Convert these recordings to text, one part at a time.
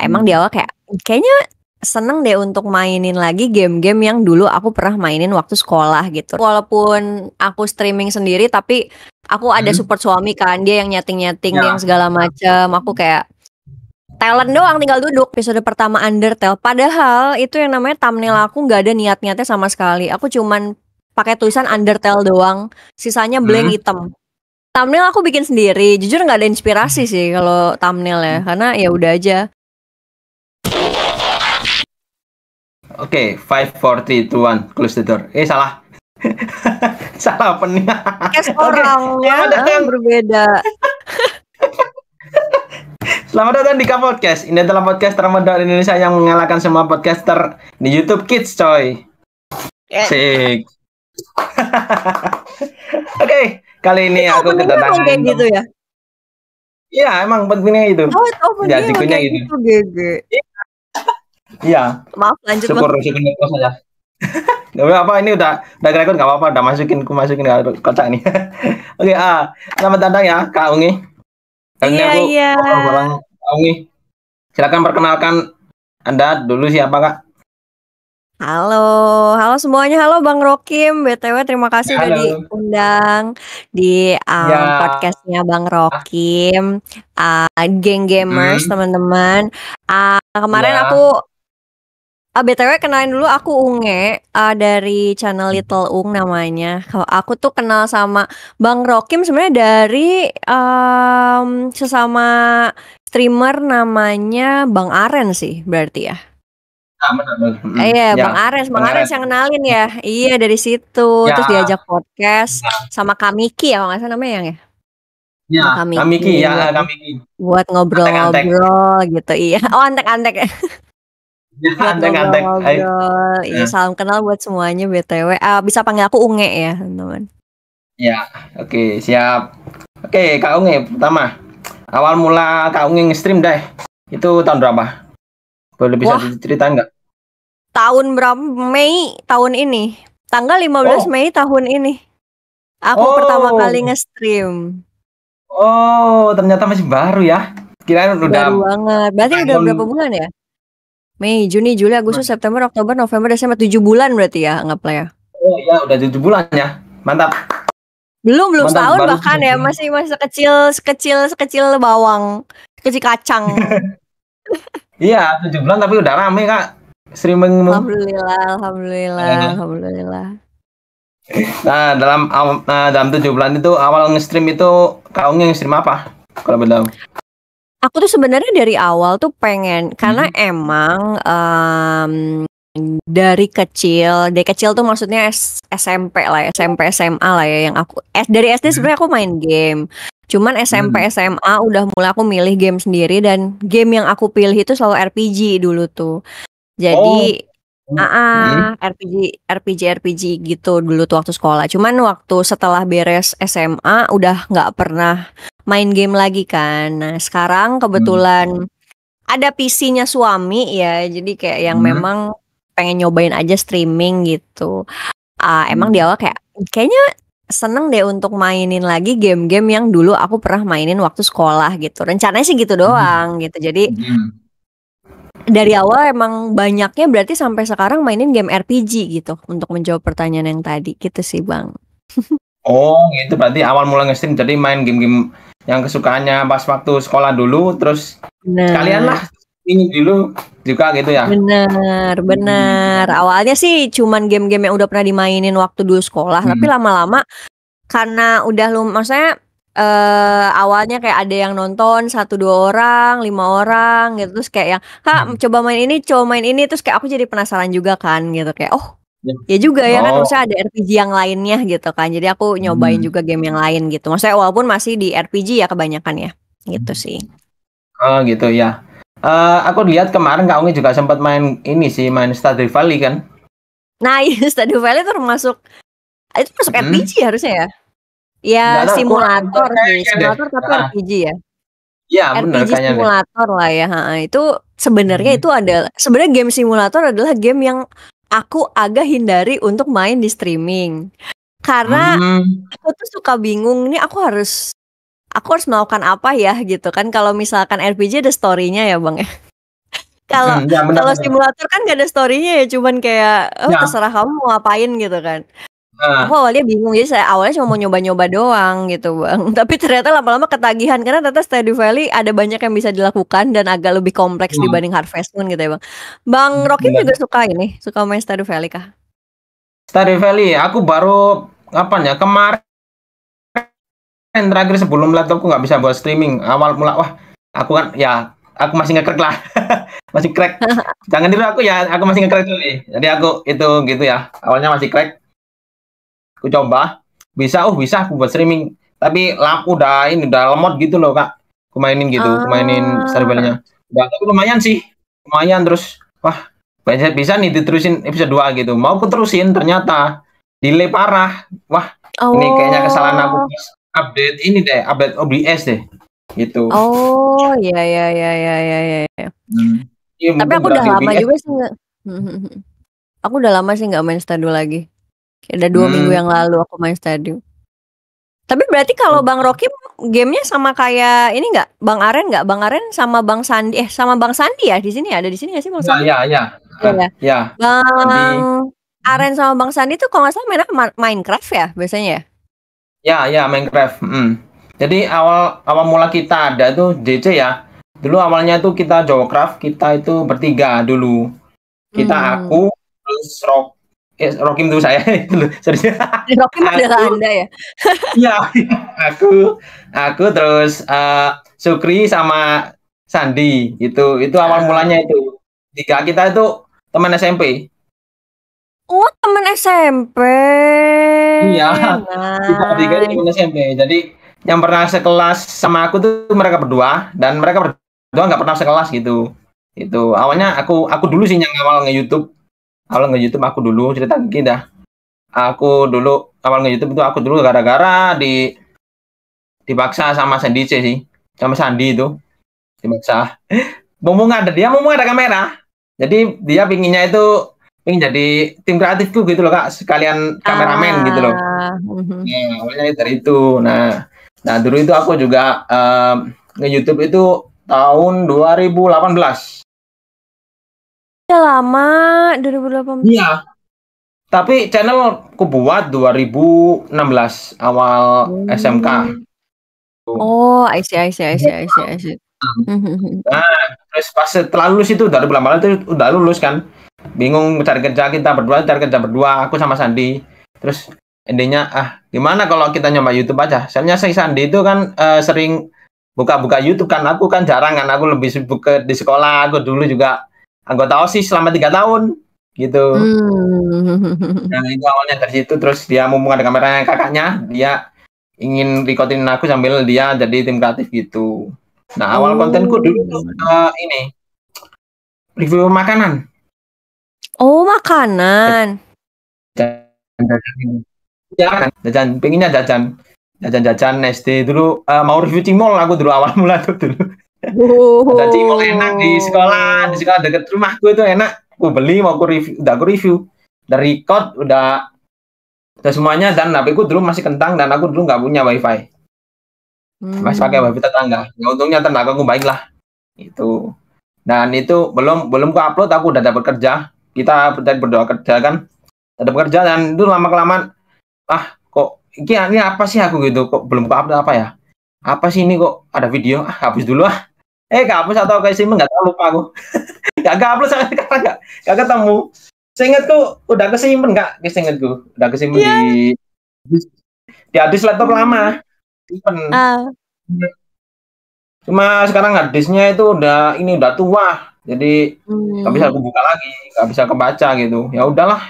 Emang di awal kayaknya seneng deh untuk mainin lagi game-game yang dulu aku pernah mainin waktu sekolah gitu. Walaupun aku streaming sendiri, tapi aku ada support suami kan, dia yang nyeting-nyeting, dia yang segala macam. Aku kayak talent doang, tinggal duduk. Episode pertama Undertale, padahal itu yang namanya thumbnail aku nggak ada niat-niatnya sama sekali. Aku cuman pakai tulisan Undertale doang, sisanya blank hitam. Thumbnail aku bikin sendiri, jujur nggak ada inspirasi sih kalau thumbnail ya, karena ya udah aja. Oke, 5, 4, 3, 2, 1, close the door. Salah. Salah opening. Orang ya berbeda. Selamat datang di K-Podcast. Ini adalah podcast termodal Indonesia yang mengalahkan semua podcaster di YouTube Kids, coy. Asik. Oke, kali ini aku kedatangan kayak gitu ya? Iya, emang pentingnya itu. Ya, jikunya gitu. Iya. Maaf, lanjut. Syukur saja. Gak apa, ini udah record, gak apa-apa, udah masukin ke kotak nih. Oke, selamat datang ya Kak Ungi. Iya. Kak Ungi, silakan perkenalkan Anda dulu siapa Kak? Halo semuanya, halo Bang Rokim. BTW terima kasih udah diundang di podcastnya Bang Rokim. Geng Gamers teman-teman. Kemarin aku BTW kenalin dulu, aku Unge dari channel Little Ung namanya. Kalau aku tuh kenal sama Bang Rokim sebenarnya dari sesama streamer namanya Bang Aren sih berarti ya. Iya, Bang Ares yang kenalin ya. Iya, dari situ. Terus diajak podcast sama Kamiki ya, kalau nggak salah namanya yang ya. Ya, Kamiki. Buat ngobrol-ngobrol gitu. Iya. Oh, antek-antek ya. Antek-antek. Iya, salam kenal buat semuanya BTW. Bisa panggil aku Unge ya, teman-teman. Ya, oke, siap. Oke, Kak Unge, pertama. Awal mula Kak Unge nge-stream deh. Itu tahun berapa? Boleh bisa diceritain nggak? Tahun berapa? Mei tahun ini. Tanggal 15 Mei tahun ini. Aku pertama kali nge-stream. Oh, ternyata masih baru ya. Kirain udah baru banget. Berarti udah berapa bulan ya? Mei, Juni, Juli, Agustus, September, Oktober, November, Desember, 7 bulan berarti ya anggaplah ya. Oh iya, udah 7 bulan ya. Mantap. Belum setahun bahkan ya, masih sekecil bawang, kecil kacang. Iya, 7 bulan tapi udah rame Kak streamingmu. Alhamdulillah. Nah, dalam 7 bulan itu awal nge-stream itu Kak Unge nge-stream apa? Kalau boleh tahu. Aku tuh sebenarnya dari awal tuh pengen, karena emang dari kecil tuh maksudnya SMP lah ya, SMP SMA lah ya, yang aku dari SD sebenarnya aku main game. Cuman SMP SMA udah mulai aku milih game sendiri, dan game yang aku pilih itu selalu RPG dulu tuh. Jadi RPG gitu dulu tuh waktu sekolah. Cuman waktu setelah beres SMA udah nggak pernah main game lagi kan. Nah sekarang kebetulan ada PC-nya suami ya, jadi kayak yang memang pengen nyobain aja streaming gitu. Emang di awal kayaknya seneng deh untuk mainin lagi game-game yang dulu aku pernah mainin waktu sekolah gitu. Rencananya sih gitu doang gitu. Jadi dari awal emang banyaknya berarti sampai sekarang mainin game RPG gitu, untuk menjawab pertanyaan yang tadi gitu sih Bang. Oh gitu, berarti awal mulai nge-stream jadi main game-game yang kesukaannya pas waktu sekolah dulu, terus sekalian lah ini dulu juga gitu ya. Bener. Awalnya sih cuman game-game yang udah pernah dimainin waktu dulu sekolah, tapi lama-lama karena udah maksudnya awalnya kayak ada yang nonton 1-2 orang, 5 orang gitu, terus kayak yang Kak coba main ini, terus kayak aku jadi penasaran juga kan gitu, kayak ya juga ya kan, maksudnya ada RPG yang lainnya gitu kan, jadi aku nyobain juga game yang lain gitu, maksudnya walaupun masih di RPG ya kebanyakan ya gitu sih. Oh gitu ya. Aku lihat kemarin Kak Unge juga sempat main ini sih, main Stardew Valley kan? Nah iya, Stardew Valley itu masuk RPG harusnya ya. Ya simulator tapi RPG ya. Iya benar RPG simulator lah ya. Itu sebenarnya sebenarnya game simulator adalah game yang aku agak hindari untuk main di streaming. Karena aku tuh suka bingung nih, aku harus melakukan apa ya gitu kan. Kalau misalkan RPG ada story-nya ya Bang ya. Kalau Ya benar benar. simulator kan gak ada story-nya ya, cuman kayak, oh Ya. terserah kamu mau ngapain gitu kan. Aku Nah, awalnya bingung, jadi saya awalnya cuma mau nyoba-nyoba doang gitu Bang. Tapi ternyata lama-lama ketagihan, karena ternyata Stardew Valley ada banyak yang bisa dilakukan dan agak lebih kompleks hmm, dibanding Harvest Moon gitu ya Bang. Bang Rokim benar. juga suka main Stardew Valley kah? Stardew Valley, aku baru kapan ya kemarin terakhir sebelum laptopku nggak bisa buat streaming awal mula wah aku kan ya aku masih nge-crack lah masih crack jangan dulu aku ya aku masih nge-crack dulu nih jadi aku itu gitu ya awalnya masih crack aku coba bisa aku buat streaming tapi lampu udah lemot gitu loh kak aku mainin gitu aku mainin Stardew Ah, Valley-nya udah tapi lumayan sih lumayan terus wah bisa nih diterusin episode 2 gitu mau aku terusin ternyata delay parah wah ini kayaknya kesalahan aku oh, pas update ini deh update OBS deh gitu oh, ya ya ya ya ya ya. ini Tapi mungkin aku udah berarti lama OBS juga sih nggak. Aku udah lama sih nggak main Stardew lagi. Kayak udah 2 minggu hmm. yang lalu aku main Stardew. Tapi berarti kalau Bang Rocky gamenya sama kayak ini nggak, Bang Aren nggak? Bang Aren sama Bang Sandi, sama Bang Sandi ya di sini ada di sini nggak sih Bang Ya Sandi? ya ya Iya ya. ya nanti Bang Aren sama Bang Sandi tuh kalau nggak salah mainnya Minecraft ya biasanya ya? ya Minecraft jadi awal mula kita ada tuh DC ya dulu awalnya tuh kita Jawcraft kita itu bertiga dulu kita Hmm. aku terus Rokim tuh saya itu loh serius Rocky adalah aku Anda ya? iya aku terus Sukri sama Sandi itu awal Ah. mulanya itu tiga kita itu teman SMP. Oh temen SMP. Iya, kita tiga itu Nice. teman SMP. Jadi yang pernah sekelas sama aku tuh mereka berdua dan mereka berdua nggak pernah sekelas gitu. Itu awalnya aku dulu sih yang awal nge-YouTube. Awal nge-YouTube aku dulu cerita gini dah. Aku dulu awal nge-YouTube itu aku dulu gara-gara dipaksa sama Sandi C sih. Sama Sandi itu dipaksa. Mumpung ada kamera. Jadi dia pinginnya itu pingin jadi tim kreatifku gitu loh Kak, sekalian kameramen gitu loh. Ah. Nah, awalnya dari itu. Nah dulu itu aku juga nge-YouTube itu tahun 2018. Udah lama 2018. Iya. Tapi channel aku buat 2016 awal SMK. Oh, I see I see I see I see I see. Nah, terus pas setelah lulus itu 2018 itu udah lulus kan. Bingung cari kerja cari kerja berdua, aku sama Sandi. Terus endingnya gimana kalau kita nyoba YouTube aja. Soalnya si Sandi itu kan sering buka-buka YouTube kan. Aku kan jarang kan. Aku lebih sibuk di sekolah. Aku dulu juga anggota OSIS selama 3 tahun gitu. Nah itu awalnya dari situ. Terus dia mumpung ada kameranya kakaknya, dia ingin recording aku sambil dia jadi tim kreatif gitu. Nah awal kontenku dulu tuh ini review makanan. Oh, makanan. Jajan pengennya jajan SD dulu mau review cimol aku dulu awal mula tuh dulu ada cimol enak di sekolah dekat rumahku itu enak aku beli mau aku review dari record udah semuanya dan HP ku dulu masih kentang dan aku dulu nggak punya wifi masih pakai wifi tetangga ya untungnya tetangga aku baik lah itu dan itu belum ku upload aku udah dapat kerja kita berdoa kerja kan dapat kerja dan itu lama kelamaan kok ini apa sih aku gitu kok belum ke upload apa ya apa sih ini kok ada video hapus dulu kehapus atau kayak sih nggak tahu lupa aku nggak upload sampai sekarang nggak ketemu seingatku udah kesimpan nggak seingatku udah kesimpan di harddisk laptop lama simpen cuma sekarang harddisknya itu udah tua jadi nggak bisa aku buka lagi nggak bisa kebaca gitu ya udahlah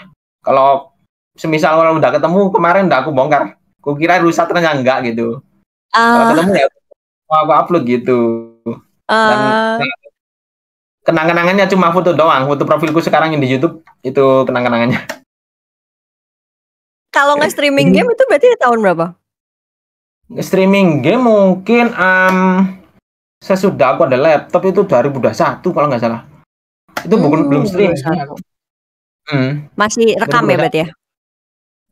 kalau semisal kalau udah ketemu kemarin udah aku bongkar aku kira rusak ternyata enggak gitu kalau ketemu ya aku upload gitu dan kenang-kenangannya cuma foto doang foto profilku sekarang yang di YouTube itu kenang-kenangannya kalau nggak streaming game itu berarti di tahun berapa? Streaming game mungkin sesudah aku ada laptop itu 2021 kalau nggak salah itu belum streaming masih rekam ya berarti ya?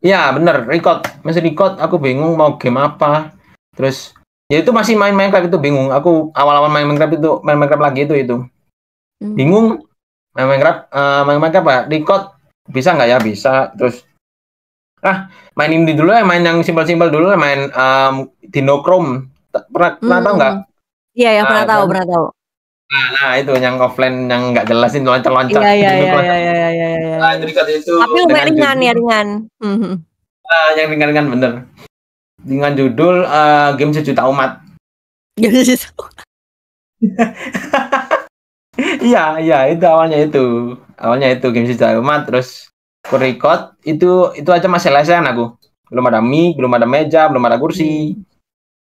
Iya bener masih record aku bingung mau game apa terus ya itu masih main Minecraft itu bingung aku awal-awal main Minecraft lagi itu Bingung main Minecraft apa? Record bisa nggak ya? Bisa. Terus main ini dulu ya, main yang simpel-simpel dulu ya, main Dinochrome. Pernah tahu nggak? Iya, pernah tahu. Nah, itu yang offline yang nggak jelasin loncat-loncat. Iya. Itu tapi lumayan ringan. Yang ringan-ringan bener. Dengan judul Game Sejuta Umat. Iya, itu awalnya itu Game Sejuta Umat. Terus aku record itu aja masih lesehan aku. Belum ada mic, belum ada meja, belum ada kursi.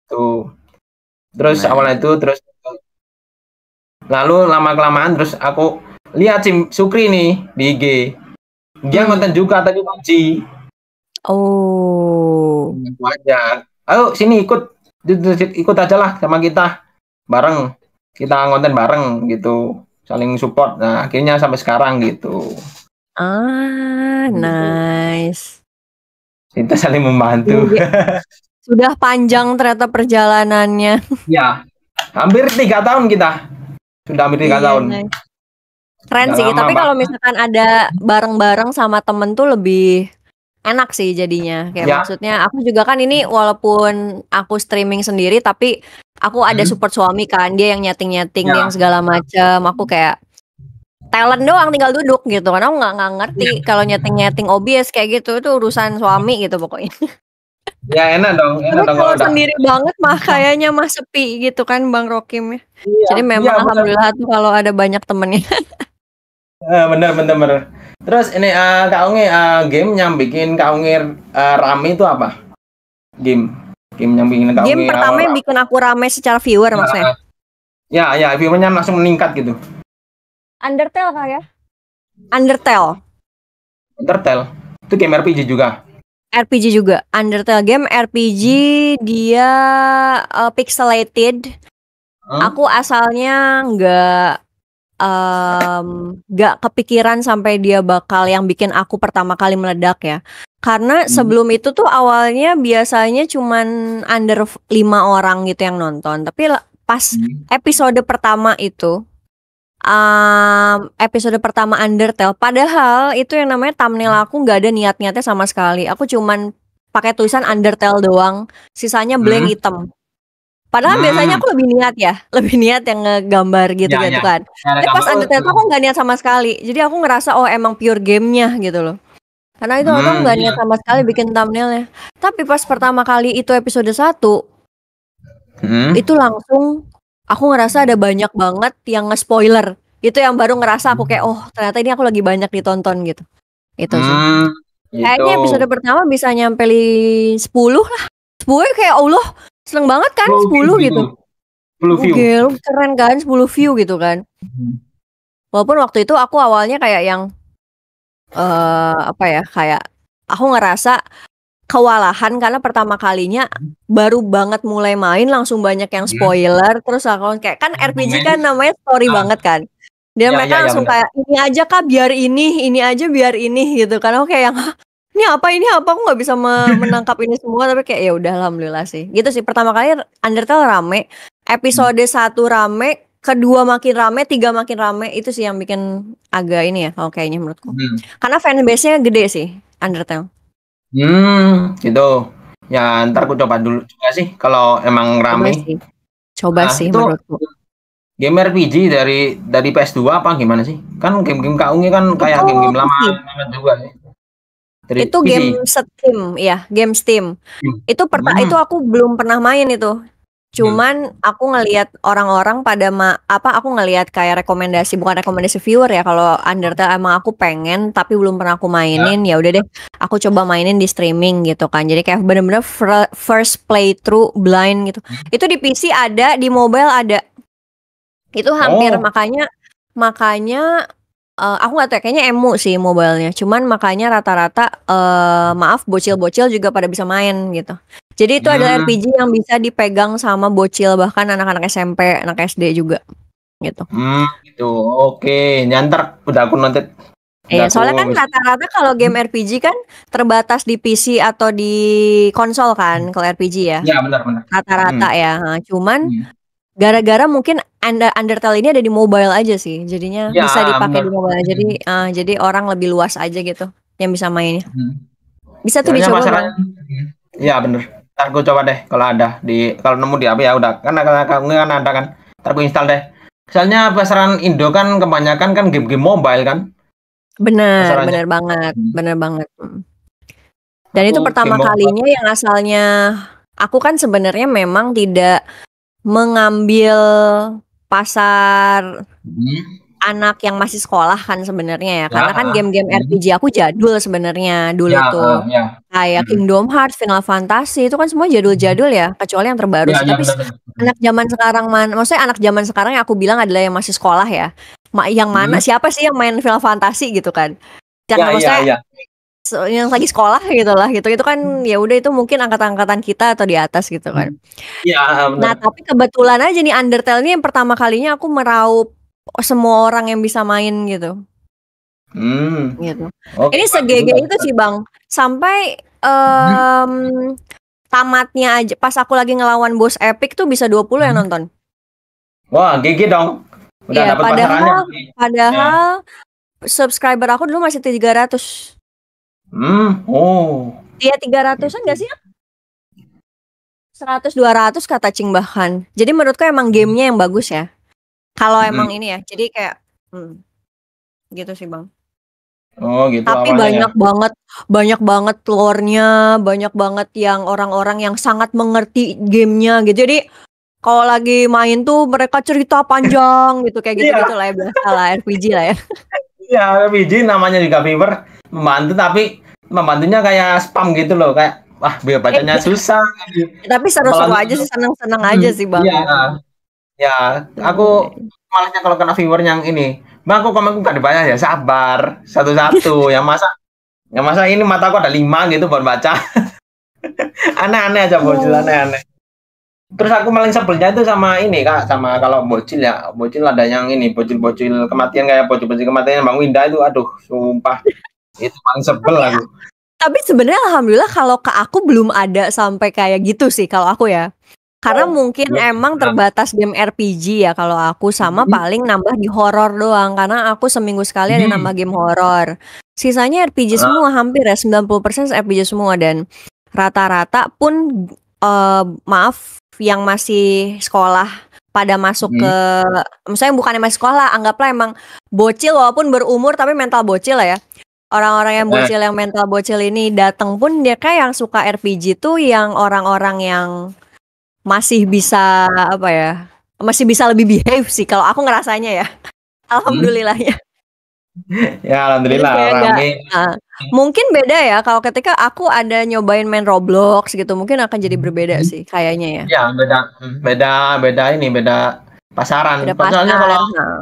Tuh. Terus awalnya itu, terus lalu lama-kelamaan terus aku lihat Sukri nih di IG. Dia ngonten juga tadi PUBG. Aku ajak, ayo sini ikut aja lah sama kita, bareng kita ngonten bareng gitu, saling support. Nah akhirnya sampai sekarang gitu. Nice. Kita saling membantu. Sudah panjang ternyata perjalanannya. Ya, hampir 3 tahun kita. Sudah hampir 3 tahun. Nice. Keren sih, tapi kalau misalkan ada bareng-bareng sama temen tuh lebih enak sih jadinya. Kayak maksudnya aku juga kan ini walaupun aku streaming sendiri tapi aku ada support suami kan, dia yang nyeting-nyeting, dia yang segala macam. Aku kayak talent doang, tinggal duduk gitu. Karena aku nggak ngerti kalau nyeting-nyeting OBS kayak gitu, itu urusan suami gitu pokoknya. Ya enak dong. Kalau sendiri banget mah kayaknya mah sepi gitu kan Bang Rokim ya. Jadi memang alhamdulillah tuh kalau ada banyak temennya. Bener. Terus ini Kak Ungi, game yang bikin Kak Ungi rame itu apa? Game yang bikin Kak Ungi. Game pertama yang bikin aku rame secara viewer maksudnya. Ya, viewernya langsung meningkat gitu. Undertale kah ya? Undertale. Itu game RPG juga. RPG juga. Undertale game RPG, dia pixelated. Aku asalnya nggak kepikiran sampai dia bakal yang bikin aku pertama kali meledak ya. Karena sebelum itu tuh awalnya biasanya cuman under 5 orang gitu yang nonton. Tapi pas episode pertama itu, episode pertama Undertale, padahal itu yang namanya thumbnail aku nggak ada niat-niatnya sama sekali. Aku cuman pakai tulisan Undertale doang, sisanya blank hitam. Padahal biasanya aku lebih niat yang ngegambar gitu kan. Tapi pas Undertale aku nggak niat sama sekali. Jadi aku ngerasa emang pure gamenya gitu loh. Karena itu aku nggak niat sama sekali bikin thumbnailnya. Tapi pas pertama kali itu episode 1, itu langsung aku ngerasa ada banyak banget yang nge-spoiler. Itu yang baru ngerasa aku kayak ternyata ini aku lagi banyak ditonton gitu. Itu sih. Kayaknya episode pertama bisa nyampe 10 lah. 10 kayak Allah. Seneng banget kan 10 gitu. 10 view. Keren kan 10 view gitu kan. Walaupun waktu itu aku awalnya kayak yang kayak aku ngerasa kewalahan karena pertama kalinya baru banget mulai main langsung banyak yang spoiler. Terus aku kayak kan RPG kan namanya story banget kan. Dan mereka langsung kayak ini aja kah biar ini aja biar ini gitu. Karena aku kayak yang ini apa aku nggak bisa menangkap ini semua, tapi kayak ya udah alhamdulillah sih gitu sih. Pertama kali Undertale rame, episode 1 rame, kedua makin rame, 3 makin rame. Itu sih yang bikin agak ini ya kalau kayaknya menurutku, karena fanbase-nya gede sih Undertale. Gitu ya, ntar aku coba dulu juga sih kalau emang rame. Coba sih menurutku. Game RPG dari PS2 apa gimana sih? Kan game-game Kak Ungi kan kayak game-game lama juga sih. Itu game Steam ya, game Steam. Itu aku belum pernah main itu. Cuman aku ngelihat orang-orang pada aku ngelihat kayak bukan rekomendasi viewer ya, kalau Undertale emang aku pengen tapi belum pernah aku mainin. Ya udah deh, aku coba mainin di streaming gitu kan. Jadi kayak bener-bener first playthrough blind gitu. Itu di PC ada, di mobile ada. Itu hampir makanya aku nggak tahu, kayaknya emu sih mobilenya. Cuman makanya rata-rata bocil-bocil juga pada bisa main gitu. Jadi itu adalah RPG yang bisa dipegang sama bocil, bahkan anak-anak SMP, anak SD juga gitu. Gitu. Oke, nyantar udah aku nonton. Soalnya kan rata-rata kalau game RPG kan terbatas di PC atau di konsol kan kalau RPG ya. Iya benar. Rata-rata ya. Cuman Gara-gara mungkin Undertale ini ada di mobile aja sih, jadinya Ya, bisa dipakai di bener. mobile. Jadi orang lebih luas aja gitu yang bisa mainnya. Hmm. Bisa tuh Soalnya dicoba, Bang. masalahnya, ya bener. Ntar gue coba deh kalau ada kalau nemu di HP ya udah. Karena kamu kan ada kan. Ntar gue install deh. Soalnya pasaran Indo kan kebanyakan kan game-game mobile kan. Benar, Pasarannya. benar banget, Hmm. benar banget. Dan itu Aku pertama game mobile. kalinya yang asalnya aku kan sebenarnya memang tidak mengambil pasar Hmm. anak yang masih sekolah kan sebenarnya ya, Ya, karena kan game-game hmm. RPG aku jadul sebenarnya dulu Ya, tuh. ya. Kayak Hmm. Kingdom Hearts, Final Fantasy itu kan semua jadul-jadul ya, kecuali yang terbaru Ya, sih. ya Tapi benar. anak zaman sekarang maksudnya anak zaman sekarang yang aku bilang adalah yang masih sekolah ya. Yang mana Hmm. siapa sih yang main Final Fantasy gitu kan? Ya, Jangan ya, maksudnya ya. yang lagi sekolah gitu lah gitu. Itu kan ya udah itu mungkin angkatan-angkatan kita atau di atas gitu kan. Ya, Nah, benar. tapi kebetulan aja nih Undertale ini yang pertama kalinya aku meraup semua orang yang bisa main gitu. Hmm. Gitu. Oke, Ini bagus segege juga. itu sih Bang. Sampai Hmm. tamatnya aja pas aku lagi ngelawan bos epic tuh bisa 20 yang nonton. Wah, GG dong. Udah Iya, dapat pasarannya. padahal Ya. padahal subscriber aku dulu masih 300. Oh. Iya 300-an gak sih? 100 200 kata Cing bahkan. Jadi menurutku emang gamenya yang bagus ya. Kalau emang Mm-mm. ini ya. Jadi kayak gitu sih Bang. Oh, gitu Tapi awalnya ya. banyak banget lore-nya, banyak banget yang orang-orang yang sangat mengerti gamenya gitu. Jadi kalau lagi main tuh mereka cerita panjang gitu kayak gitu-gitu Iya, lah ya biasa lah RPG lah ya. iya, RPG namanya juga Fiverr membantu tapi membantunya kayak spam gitu loh, kayak wah biar bacanya susah gitu. Tapi seru-seru Apalagi aja sih, seneng-seneng aja sih Bang iya, gitu. ya aku malesnya kalau kena Fiverr yang ini. Bang, kok kamu nggak dibayar ya? Sabar, satu-satu. Yang masa ini mataku ada 5 gitu buat baca. Aneh-aneh aja bocil, aneh-aneh. Terus aku paling sebelnya itu sama ini kak, sama kalau bocil ya, bocil ada yang ini, bocil-bocil kematian kayak bocil-bocil kematian Bang Winda itu, aduh, sumpah, itu paling sebel Tapi aku. tapi sebenarnya alhamdulillah kalau ke aku belum ada sampai kayak gitu sih kalau aku ya. Karena Oh, mungkin belum. emang Nah. terbatas game RPG ya kalau aku sama paling nambah di horor doang karena aku seminggu sekali ada nambah game horor. Sisanya RPG semua hampir ya 90% RPG semua dan rata-rata pun maaf yang masih sekolah pada masuk ke misalnya bukannya masih sekolah anggaplah emang bocil walaupun berumur tapi mental bocil lah ya. Orang-orang yang bocil yang mental bocil ini datang pun dia kayak yang suka RPG tuh yang orang-orang yang masih bisa apa ya? Masih bisa lebih behave sih kalau aku ngerasanya ya. Alhamdulillah ya. Ya Jadi alhamdulillah kayak nggak rame. mungkin beda ya kalau ketika aku ada nyobain main Roblox gitu mungkin akan jadi berbeda sih kayaknya ya. Ya beda, beda, beda ini, beda pasaran. Beda Pasalnya pasar.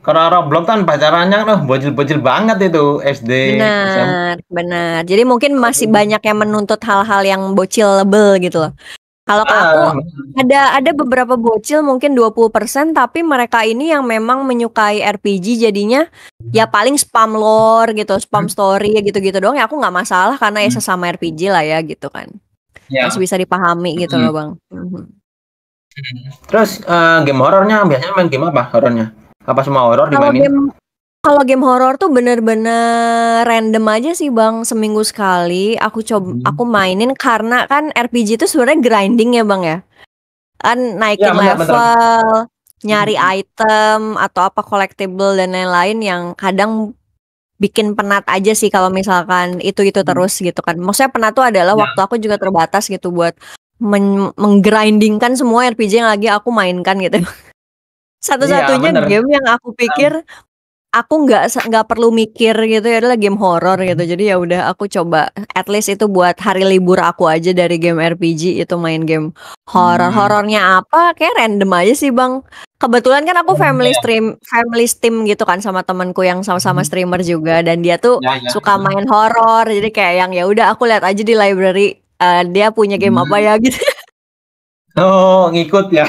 kalau Roblox kan pasarannya kan bocil-bocil banget itu SD, SMP. Benar, benar. Jadi mungkin masih banyak yang menuntut hal-hal yang bocilable gitu loh. Kalau ke aku Ah, ada beberapa bocil mungkin 20% tapi mereka ini yang memang menyukai RPG jadinya ya paling spam lore gitu, spam story gitu-gitu doang ya aku nggak masalah karena ya sesama RPG lah ya gitu kan. Masih ya. bisa dipahami gitu loh, Bang. Terus game horornya biasanya main game apa horornya? Apa semua horor Kalau dimainin? game Kalau game horor tuh bener-bener random aja sih Bang, seminggu sekali aku mainin karena kan RPG itu sebenarnya grinding ya Bang ya. Kan Ya naikin benar-benar. level, nyari item atau apa collectible dan lain-lain yang kadang bikin penat aja sih kalau misalkan itu terus gitu kan. Maksudnya penat tuh adalah Ya, waktu aku juga terbatas gitu buat menggrindingkan semua RPG yang lagi aku mainkan gitu. iya Satu-satunya benar. game yang aku pikir aku nggak perlu mikir gitu ya adalah game horor gitu. Jadi ya udah aku coba at least itu buat hari libur aku aja dari game RPG itu main game horor. Horornya apa? Kayak random aja sih, Bang. Kebetulan kan aku family steam gitu kan sama temanku yang sama-sama streamer juga dan dia tuh Ya, ya. suka main horor. Jadi kayak yang ya udah aku lihat aja di library dia punya game apa ya gitu. Oh, ngikut ya.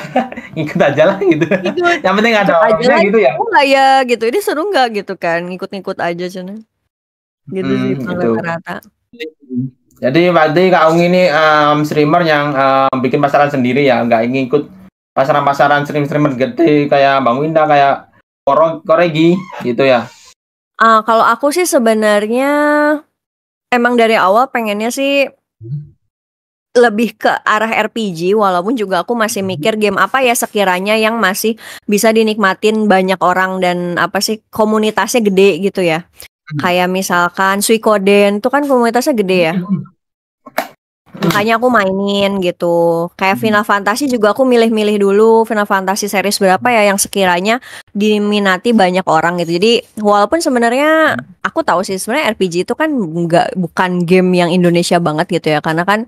Ngikut aja lah gitu. Ikut Yang penting ada ikut aja horornya lah. gitu ya. Oh nggak ya gitu. Ini seru nggak gitu kan? Ngikut-ngikut aja cina. Gitu sih Bang Gitu. rata-rata. Jadi berarti Kak Ung ini streamer yang bikin pasaran sendiri ya, nggak ngikut pasaran-pasaran streamer gede kayak Bang Winda, kayak Koregi gitu ya. Kalau aku sih sebenarnya emang dari awal pengennya sih lebih ke arah RPG, walaupun juga aku masih mikir game apa ya sekiranya yang masih bisa dinikmatin banyak orang dan apa sih komunitasnya gede gitu ya. Kayak misalkan Suikoden tuh kan komunitasnya gede ya. Makanya aku mainin gitu. Kayak Final Fantasy juga aku milih-milih dulu Final Fantasy series berapa ya yang sekiranya diminati banyak orang gitu. Jadi walaupun sebenarnya aku tahu sih sebenarnya RPG itu kan bukan game yang Indonesia banget gitu ya, karena kan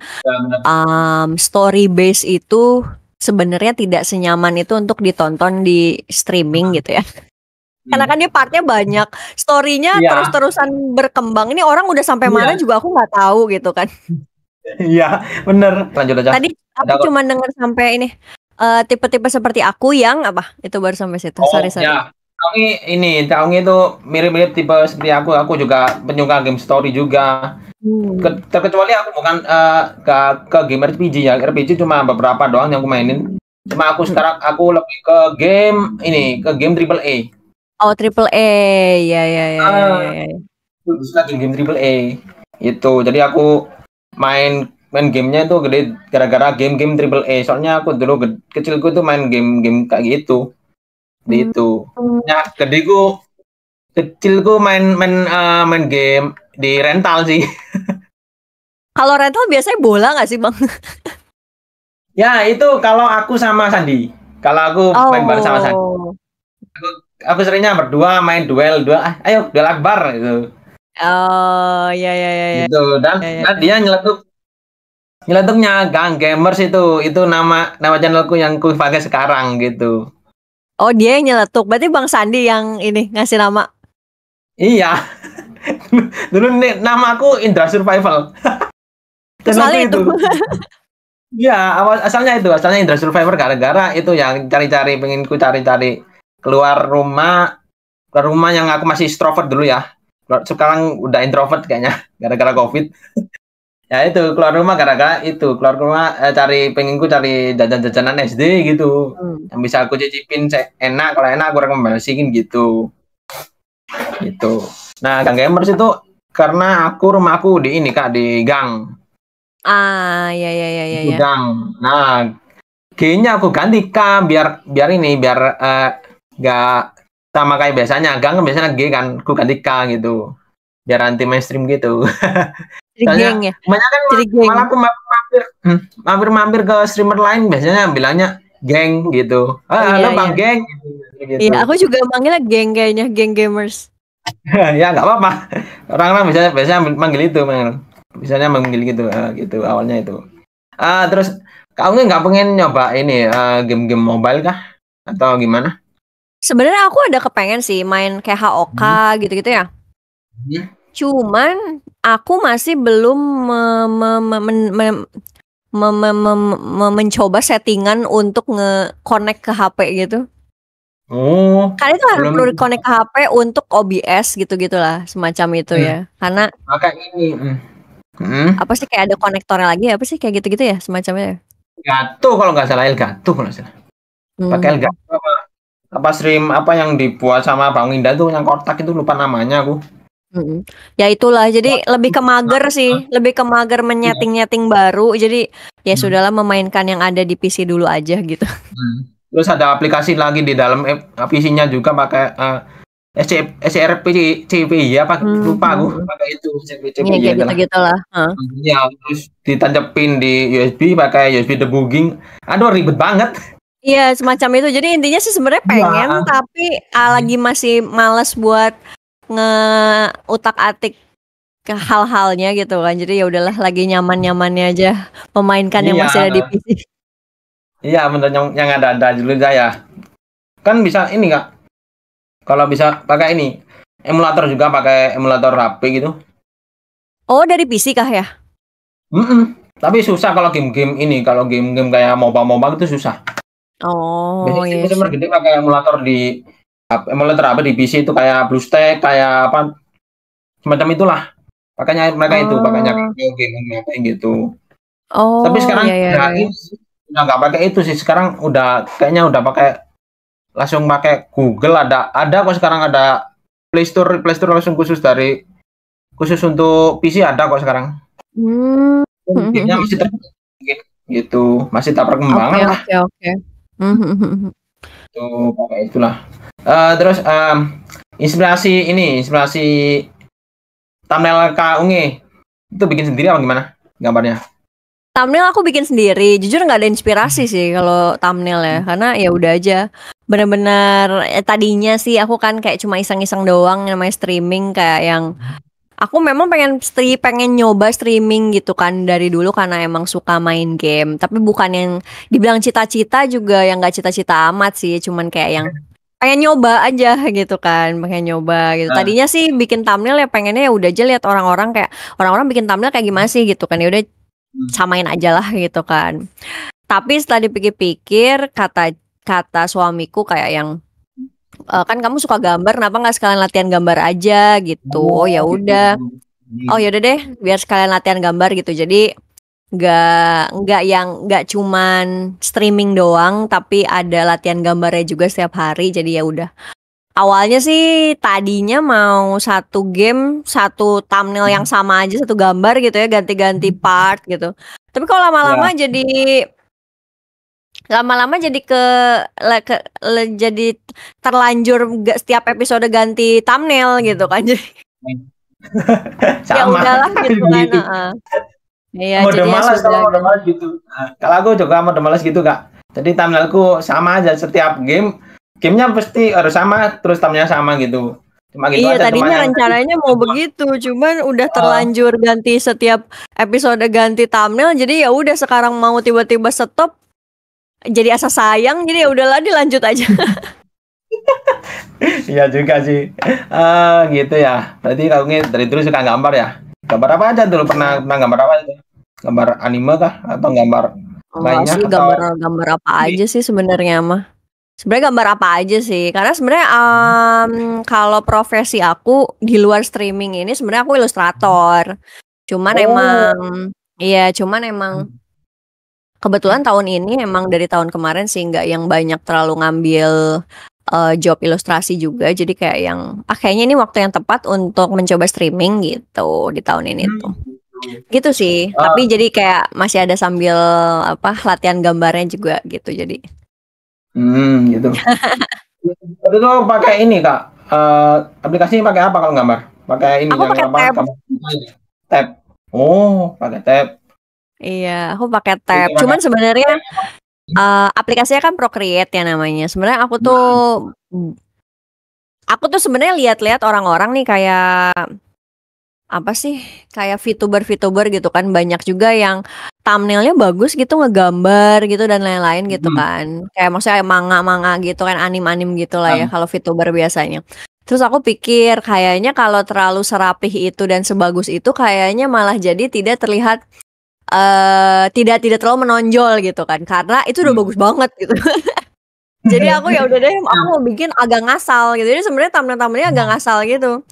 story base itu sebenarnya tidak senyaman itu untuk ditonton di streaming gitu ya. Karena kan dia partnya banyak, story-nya terus-terusan berkembang. Ini orang udah sampai mana juga aku nggak tahu gitu kan. Iya, bener. Lanjut aja. Tadi aku cuma dengar sampai ini tipe-tipe seperti aku yang apa? Itu baru sampai situ. Sorry. Ya. Taungi itu mirip-mirip tipe seperti aku. Aku juga penyuka game story juga. Terkecuali aku bukan ke game RPG ya. RPG cuma beberapa doang yang aku mainin. Cuma aku sekarang aku lebih ke game triple A. Oh, triple A. Ya. Suka game triple A. Itu. Jadi aku main gamenya itu gede gara-gara game triple A. Soalnya aku dulu kecilku tuh main game kayak gitu. Itu. Ya, kecilku main game di rental sih. Kalau rental biasanya bola nggak sih, Bang? Ya, itu kalau aku sama Sandi. Kalau aku main bareng sama Sandi. Aku seringnya berdua main duel ayo duel akbar gitu. Oh, ya. Gitu. Dan dia nyeletuknya Gang Gamers itu nama channelku yang ku pakai sekarang gitu. Oh, dia yang nyeletuk. Berarti Bang Sandi yang ini ngasih nama. Iya. Dulu nih nama aku Indra Survival. Soalnya itu. Iya, asalnya Indra Survivor gara-gara itu yang pengen ku cari-cari keluar rumah yang aku masih extrovert dulu ya. Sekarang udah introvert kayaknya gara-gara COVID. Ya itu keluar rumah pengen ku cari jajan-jajanan SD gitu. Yang bisa aku cicipin enak, kalau enak aku rekomendasiin gitu. Gitu. Nah, Gang Gamers itu karena rumahku di gang. Iya. Gang. Nah, G-nya aku ganti K biar nggak sama kayak biasanya. Gang biasanya G kan, aku ganti K gitu. Biar anti mainstream gitu. Jadi geng ya. Banyak kan malah aku mampir ke streamer lain biasanya bilangnya geng gitu. Halo Bang Geng. Gitu. Iya, aku juga manggilnya geng kayaknya, Geng Gamers. Ya nggak apa-apa. Orang-orang biasanya manggil itu, misalnya manggil gitu awalnya itu. Terus kamu nggak pengen nyoba ini game-game mobile kah atau gimana? Sebenarnya aku ada kepengen sih main kayak HOK gitu-gitu ya. Cuman aku masih belum mencoba settingan untuk nge-connect ke HP gitu. Karena itu harus perlu connect ke HP untuk OBS gitu-gitulah semacam itu ya. Karena ini apa sih kayak ada konektornya lagi apa sih kayak gitu-gitu ya semacamnya. Elgato kalau nggak salah pakai Elgato apa stream apa yang dibuat sama Bang Winda tuh yang kotak itu lupa namanya aku. Ya itulah, jadi lebih ke mager sih, lebih ke mager menyeting baru. Jadi ya sudahlah memainkan yang ada di PC dulu aja gitu. Terus ada aplikasi lagi di dalam PC-nya juga pakai SCRP-CPI apa lupa aku pakai itu CPI ya gitu-gitulah. Ya, terus ditancapin di USB pakai USB debugging. Aduh ribet banget. Iya, semacam itu. Jadi intinya sih sebenarnya pengen tapi lagi masih malas buat ngeutak-atik ke hal-halnya gitu kan. Jadi ya udahlah lagi nyaman-nyamannya aja memainkan yang masih ada di PC. Iya, bener yang ada dulu saya. Kan bisa ini Kak. Kalau bisa pakai ini emulator juga, pakai emulator HP gitu. Oh, dari PC kah ya? Tapi susah kalau game-game ini, kalau game-game kayak MOBA itu susah. Oh, iya. Biasanya gede pakai emulator di PC itu kayak BlueStack, kayak apa semacam itulah. Pakainya mereka itu, pakainya game gitu. Oh, tapi sekarang udah nggak pakai itu sih sekarang, kayaknya udah langsung pakai Google. Ada kok sekarang, ada Play Store langsung khusus untuk PC ada kok sekarang. Gamenya masih gitu, masih tak perkembangan lah. Oke. Tuh pakai itulah. Terus inspirasi thumbnail Kak Unge itu bikin sendiri apa gimana gambarnya? Thumbnail aku bikin sendiri, jujur nggak ada inspirasi sih kalau thumbnail ya, karena ya udah aja bener-bener tadinya sih aku kan kayak cuma iseng-iseng doang namanya streaming, kayak yang aku memang pengen nyoba streaming gitu kan dari dulu karena emang suka main game, tapi bukan yang dibilang cita-cita juga, yang nggak cita-cita amat sih, cuman kayak yang pengen nyoba aja gitu kan, pengen nyoba gitu. Tadinya sih bikin thumbnail ya pengennya ya udah aja lihat orang-orang bikin thumbnail kayak gimana sih gitu kan, ya udah samain aja lah gitu kan. Tapi setelah dipikir-pikir, kata suamiku kayak yang kan kamu suka gambar, kenapa nggak sekalian latihan gambar aja gitu. Oh ya udah. Oh ya udah deh, biar sekalian latihan gambar gitu. Jadi nggak cuman streaming doang, tapi ada latihan gambarnya juga setiap hari. Jadi ya udah. Awalnya sih tadinya mau satu game, satu thumbnail yang sama aja, satu gambar gitu ya, ganti-ganti part gitu. Tapi kalau lama-lama jadi jadi terlanjur setiap episode ganti thumbnail gitu kan. Jadi ya udahlah gitu kan. Iya, mode malas kalau mode malas gitu. Kalau aku juga mode malas gitu Kak. Jadi thumbnailku sama aja setiap gamenya pasti harus sama, terus thumbnailnya sama gitu. Cuma gitu iya, aja. tadinya rencananya mau begitu, cuman udah terlanjur ganti setiap episode ganti thumbnail, jadi ya udah sekarang mau tiba-tiba stop, jadi asa sayang, jadi ya udahlah dilanjut aja. Iya juga sih. Gitu ya. Berarti kamu dari dulu suka gambar ya? Gambar apa aja dulu? Pernah gambar apa aja? Gambar anime kah? Atau gambar lainnya? Sih, gambar apa aja sih sebenarnya mah. Sebenarnya gambar apa aja sih, karena sebenarnya kalau profesi aku di luar streaming ini sebenarnya aku ilustrator. Cuman emang kebetulan tahun ini emang dari tahun kemarin sih nggak yang banyak terlalu ngambil job ilustrasi juga, jadi kayak yang kayaknya ini waktu yang tepat untuk mencoba streaming gitu di tahun ini tuh. Gitu sih. Tapi jadi kayak masih ada sambil latihan gambarnya juga gitu jadi. Gitu. Itu tuh pakai ini Kak. Aplikasinya pakai apa kalau gambar? Pakai ini aku yang pakai apa? Tab. Oh, pakai tab. Iya, aku pakai tab. Cuman sebenarnya aplikasinya kan Procreate ya namanya. Sebenarnya aku tuh sebenarnya lihat-lihat orang-orang nih kayak apa sih, kayak VTuber gitu kan, banyak juga yang thumbnailnya bagus gitu, ngegambar gitu dan lain-lain gitu kan, kayak maksudnya manga gitu kan, anim gitu lah ya kalau VTuber biasanya. Terus aku pikir kayaknya kalau terlalu serapih itu dan sebagus itu kayaknya malah jadi tidak terlihat tidak terlalu menonjol gitu kan, karena itu udah bagus banget gitu. Jadi aku ya udah deh, aku mau bikin agak ngasal gitu. Jadi sebenarnya thumbnailnya agak ngasal gitu.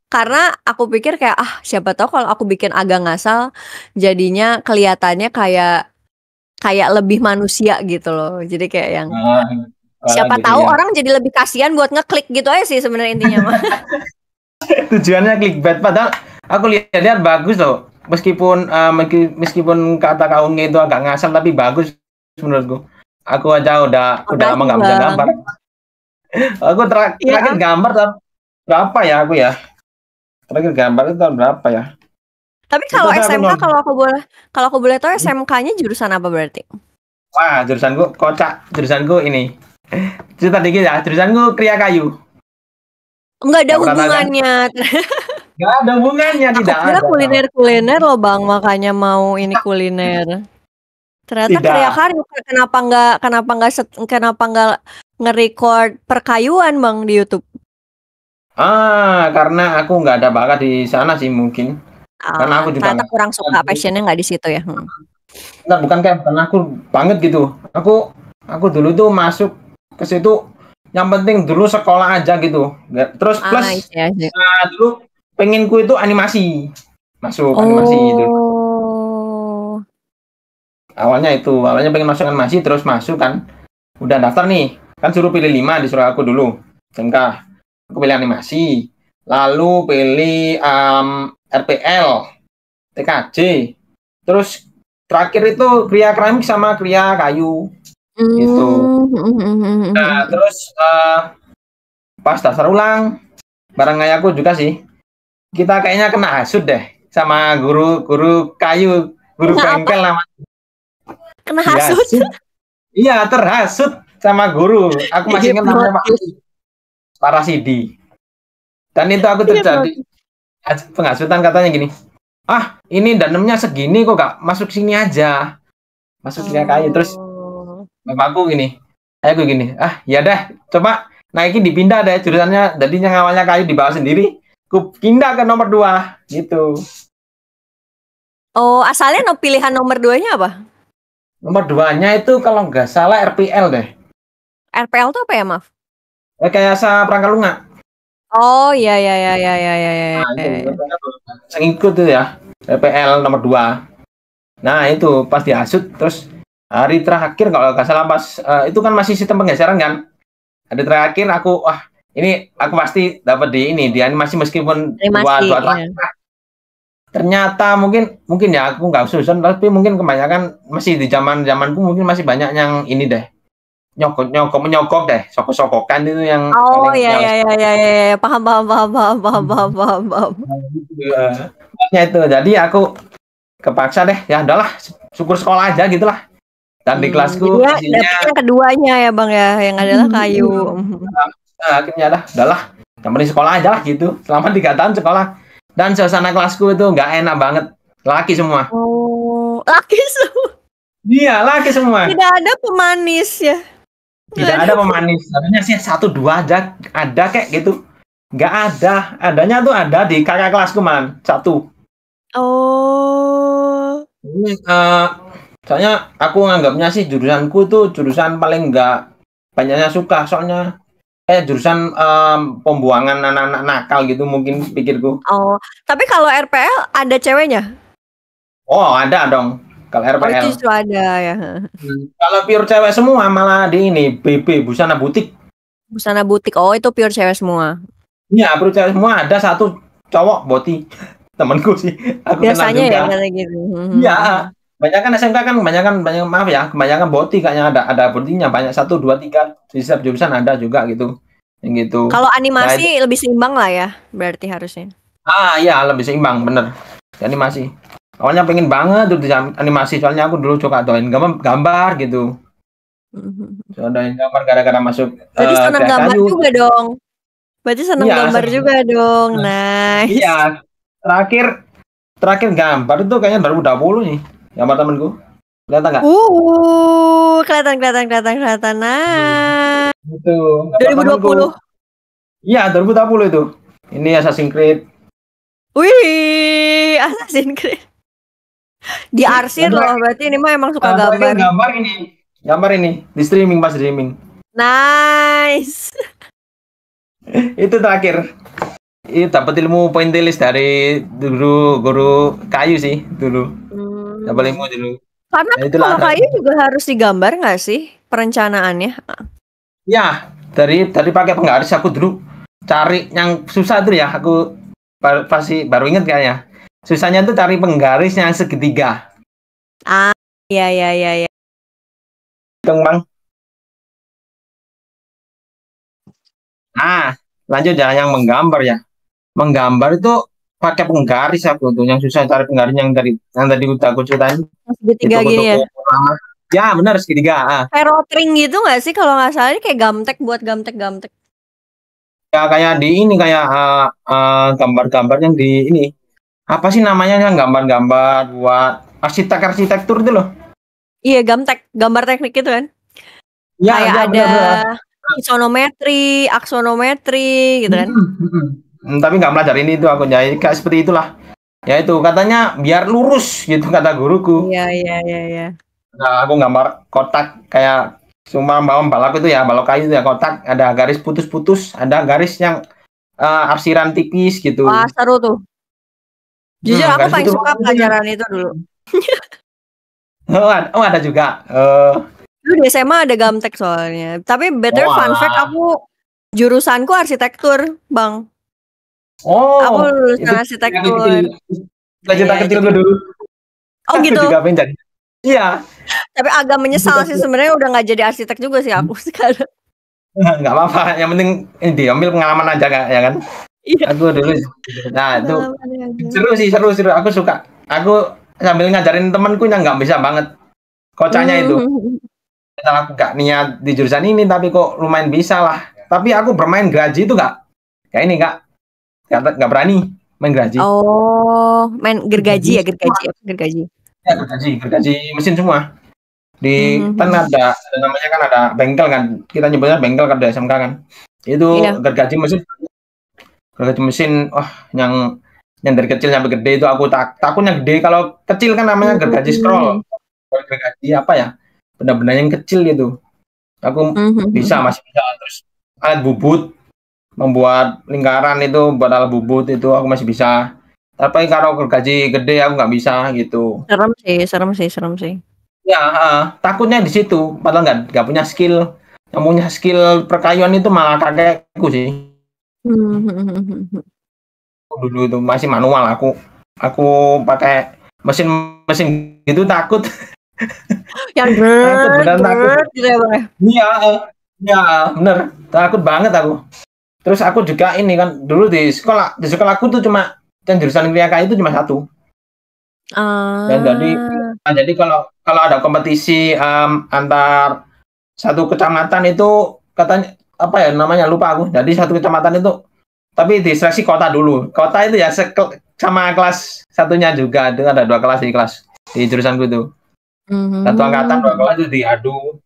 Karena aku pikir kayak siapa tahu kalau aku bikin agak ngasal jadinya kelihatannya kayak lebih manusia gitu loh. Jadi kayak yang siapa gitu tahu ya. orang jadi lebih kasihan buat ngeklik gitu aja sih sebenarnya intinya mah. Tujuannya clickbait, padahal aku lihat bagus loh. Meskipun kata kaungnya itu agak ngasal tapi bagus menurutku. Aku aja udah lama nggak bisa gambar. Aku terakhir gambar tahun berapa ya aku ya? Terakhir gambar itu tahun berapa ya? Tapi kalau SMK kalau aku boleh tahu SMK-nya jurusan apa berarti? Wah, jurusanku kocak. Jurusanku ini. Cerita dikit ya, jurusanku Kriya Kayu. Enggak ada hubungannya. Enggak ada hubungannya, tidak ada. Kuliner loh Bang, makanya mau ini kuliner. Ternyata Kriya Kayu. Kenapa nggak nge-record perkayuan Bang di YouTube? Karena aku nggak ada bakat di sana sih mungkin. Karena aku juga kurang suka, passionnya nggak di situ ya. Enggak, bukan karena aku banget gitu. Aku dulu tuh masuk ke situ yang penting dulu sekolah aja gitu. Terus plus dulu penginku itu animasi. Masuk animasi itu. Awalnya pengen masuk animasi, terus masuk kan. Udah daftar nih, kan suruh pilih 5, disuruh aku dulu. SMK. Aku pilih animasi. Lalu pilih RPL, TKJ. Terus terakhir itu Kria Keramik sama Kria Kayu. Gitu. Nah, terus pas daftar ulang, bareng kayak aku juga sih. Kita kayaknya kena hasut deh sama guru kayu, guru bengkel namanya. Kena hasut? Iya, terhasut sama guru. Aku masih ingat namanya Pak Parasidi. Dan itu aku terjadi penghasutan, katanya gini. Ah, ini danemnya segini kok gak masuk sini aja. Masuk sini kayu. Terus bapakku gini. Aku gini. Ah, ya deh, coba naikin dipindah deh jurusannya. Jadi yang awalnya kayu dibawa sendiri. Ku pindah ke nomor 2 gitu. Oh, asalnya pilihan nomor 2-nya apa? Nomor 2-nya itu kalau nggak salah RPL deh. RPL tuh apa ya, maaf? Kayak Prangkalunga. Oh, iya. Nah, itu ikut tuh ya. RPL nomor 2. Nah, itu pas dihasut, terus hari terakhir kalau nggak salah pas itu kan masih sistem penggeseran kan. Hari terakhir aku ini aku pasti dapat di animasi meskipun dua iya. Ternyata mungkin ya aku nggak susun, tapi mungkin kebanyakan masih di zamanku mungkin masih banyak yang ini deh, menyogok deh, sokok-sokokan itu yang iya, paham. Itu jadi aku kepaksa deh, ya udahlah, syukur sekolah aja gitulah. Dan di kelasku dapetnya yang keduanya ya bang ya, yang adalah kayu. Akhirnya udahlah, yang penting sekolah aja lah gitu. Selama 3 tahun sekolah, dan suasana kelasku itu nggak enak banget, laki semua. Oh, laki semua. Iya, laki semua. Tidak ada pemanis ya? Tidak ada pemanis. Sebenarnya sih 1-2 aja ada kayak gitu. Nggak ada. Adanya tuh ada di kakak kelasku man, 1. Oh. Ini soalnya aku nganggapnya sih jurusanku tuh jurusan paling nggak banyaknya suka, soalnya jurusan pembuangan anak-anak nakal gitu mungkin pikirku. Oh, tapi kalau RPL ada ceweknya? Oh, ada dong. Kalau RPL. Oh, justru ada ya. Kalau pure cewek semua malah di ini BB, busana butik. Busana butik. Oh, itu pure cewek semua. Iya, pure cewek semua. Ada 1 cowok boti. Temanku sih. Aku biasanya ya kayak gitu. Iya. Kebanyakan SMK kan kebanyakan boti kayaknya ada botinya banyak 1, 2, 3 di setiap jurusan ada juga gitu. Yang gitu. Kalau animasi lebih seimbang lah ya, berarti harusnya. Iya, lebih seimbang bener. Animasi. Awalnya pengen banget tuh di animasi, soalnya aku dulu suka doain gambar gitu. Doain gambar gara-gara masuk. Berarti senang gambar juga dong. Berarti senang gambar juga dong. Nice. Iya. Terakhir gambar itu kayaknya 2020 nih. Gambar temenku. Kelihatan nggak? Kelihatan. Nah. Itu. 2020. Iya, 2020 itu. Ini Assassin's Creed. Wih, Assassin's Creed. Diarsir loh, berarti ini mah emang suka gambar. Gambar ini di streaming, pas streaming. Nice. Itu terakhir. Itu dapat ilmu pointillis dari guru kayu sih dulu. Dapat ilmu dulu. Karena kalau kayu juga harus digambar nggak sih perencanaannya? Ya, dari pakai penggaris aku dulu cari yang susah tuh ya, aku pasti baru inget kayaknya. Susahnya tuh cari penggaris yang segitiga. Iya. Hitung bang. Nah, lanjut yang menggambar ya. Menggambar itu pakai penggaris aku tuh, yang susah cari penggaris yang tadi udah aku ceritain. Segitiga gini ya? Ya benar, segitiga. Kayak rotring gitu nggak sih kalau nggak salah, ini kayak gamtek buat gamtek. Ya kayak di ini kayak gambar-gambar yang di ini. Apa sih namanya yang gambar-gambar buat arsitektur itu loh. Iya, gambar teknik itu kan. Ya, kayak ada bener. isonometri, aksonometri gitu kan. Tapi nggak pelajari ini, itu aku jadi kayak seperti itulah. Ya itu katanya biar lurus gitu kata guruku. Iya. Nah, aku gambar kotak kayak cuma balok itu ya, balok kayu itu ya, kotak ada garis putus-putus, ada garis yang arsiran tipis gitu. Wah, seru tuh. Jujur aku paling suka pelajaran itu dulu. Oh ada juga. Dulu di SMA ada Gamtek soalnya. Tapi BTW fun fact, aku jurusanku arsitektur, Bang. Aku Oh, lulusan itu arsitektur. cita kecil gue dulu. Oh Aku gitu. juga pengen jadi. Iya. Tapi agak menyesal sih sebenarnya udah nggak jadi arsitek juga sih aku sekarang. Nggak apa-apa, yang penting ini diambil pengalaman aja ya kan. Iya. Aku dulu, nah itu seru. Aku suka. Aku sambil ngajarin temanku yang nggak bisa banget. Kocaknya itu. Aku nggak niat di jurusan ini, tapi kok lumayan bisa lah. Tapi aku bermain geraji itu nggak. Kayak ini nggak berani main geraji. Oh, main gergaji ya, gergaji. Ya, gergaji mesin semua. Di kan ada namanya kan ada bengkel kan. Kita nyebutnya bengkel kan di SMK kan. Itu gergaji mesin, wah yang dari kecil sampai gede itu aku takutnya gede. Kalau kecil kan namanya gergaji scroll. Gergaji apa ya? Benda-benda yang kecil gitu. Aku masih bisa. Terus alat bubut, membuat lingkaran itu buat alat bubut itu aku masih bisa. Tapi kalau gergaji gede aku nggak bisa gitu. Serem sih. Ya, takutnya di situ. Padahal nggak punya skill. Yang punya skill perkayuan itu malah kakekku sih. Dulu itu masih manual, aku pakai mesin gitu takut. Yang takut gitu ya Bang. Iya bener, takut banget aku. Terus aku juga ini kan dulu di sekolah aku tuh cuma yang jurusan Kriaka itu cuma satu. Dan jadi kalau ada kompetisi antar satu kecamatan itu katanya apa ya namanya lupa aku. Jadi satu kecamatan itu tapi diseleksi kota dulu. Kota itu ya sama kelas satunya juga. Itu ada 2 kelas di jurusanku itu. Satu angkatan 2 kelas itu diadu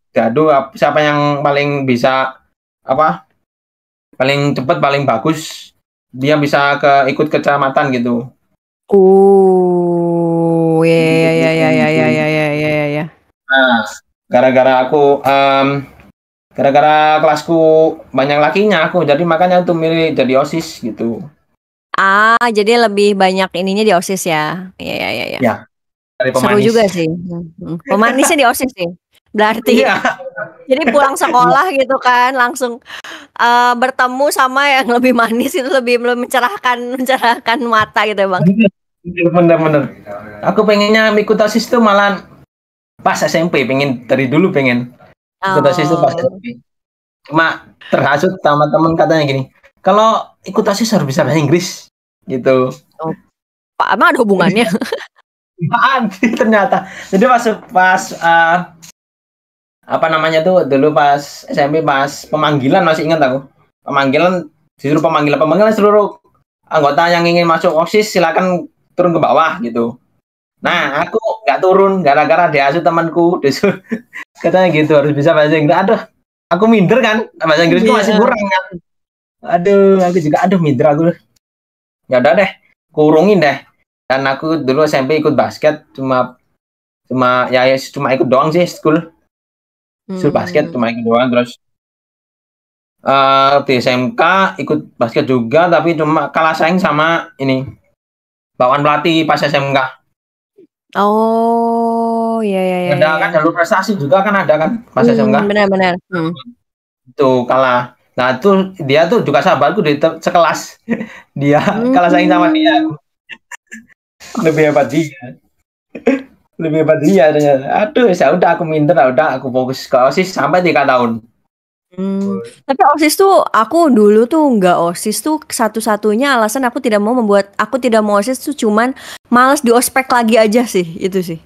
siapa yang paling bisa paling cepat paling bagus dia bisa ikut kecamatan gitu. Oh ya. Nah, gara-gara kelasku banyak lakinya jadi makanya tuh milih jadi OSIS gitu. Jadi lebih banyak ininya di OSIS ya. Iya. Ya, seru juga sih. Pemanisnya di OSIS sih. Berarti jadi pulang sekolah gitu kan langsung bertemu sama yang lebih manis itu lebih mencerahkan mata gitu ya Bang. Bener. Aku pengennya ikut OSIS tuh malah pas SMP, dari dulu pengen ikut OSIS tuh pas SMP. Cuma terhasut sama temen katanya gini, kalau ikut OSIS harus bisa bahasa Inggris gitu. Oh, Pak, emang ada hubungannya? Ternyata. Jadi pas apa namanya tuh dulu pas SMP pas pemanggilan masih ingat aku. Disuruh pemanggilan seluruh anggota yang ingin masuk OSIS silakan turun ke bawah gitu. Nah, aku nggak turun gara-gara dihasut temanku, katanya gitu harus bisa bahasa Inggris. Aduh, aku minder kan, bahasa Inggrisku masih kurang kan. Aduh, aku juga minder aku. Ya udah deh, kurungin deh. Dan aku dulu SMP ikut basket cuma ikut doang sih school basket cuma ikut doang. Terus di SMK ikut basket juga tapi cuma kalah saing sama ini bawaan pelatih pas SMK. Oh iya. Ada kan jalur prestasi juga kan ada kan pas SMK. Benar. Itu kalah. Nah itu dia tuh juga sahabatku di sekelas. Dia kalah saing sama dia. Lebih hebat dia ternyata. Aduh, ya udah aku minder, udah aku fokus ke OSIS sampai 3 tahun. Tapi OSIS tuh aku dulu tuh nggak OSIS tuh satu-satunya alasan aku tidak mau OSIS tuh cuman malas di ospek lagi aja sih itu sih.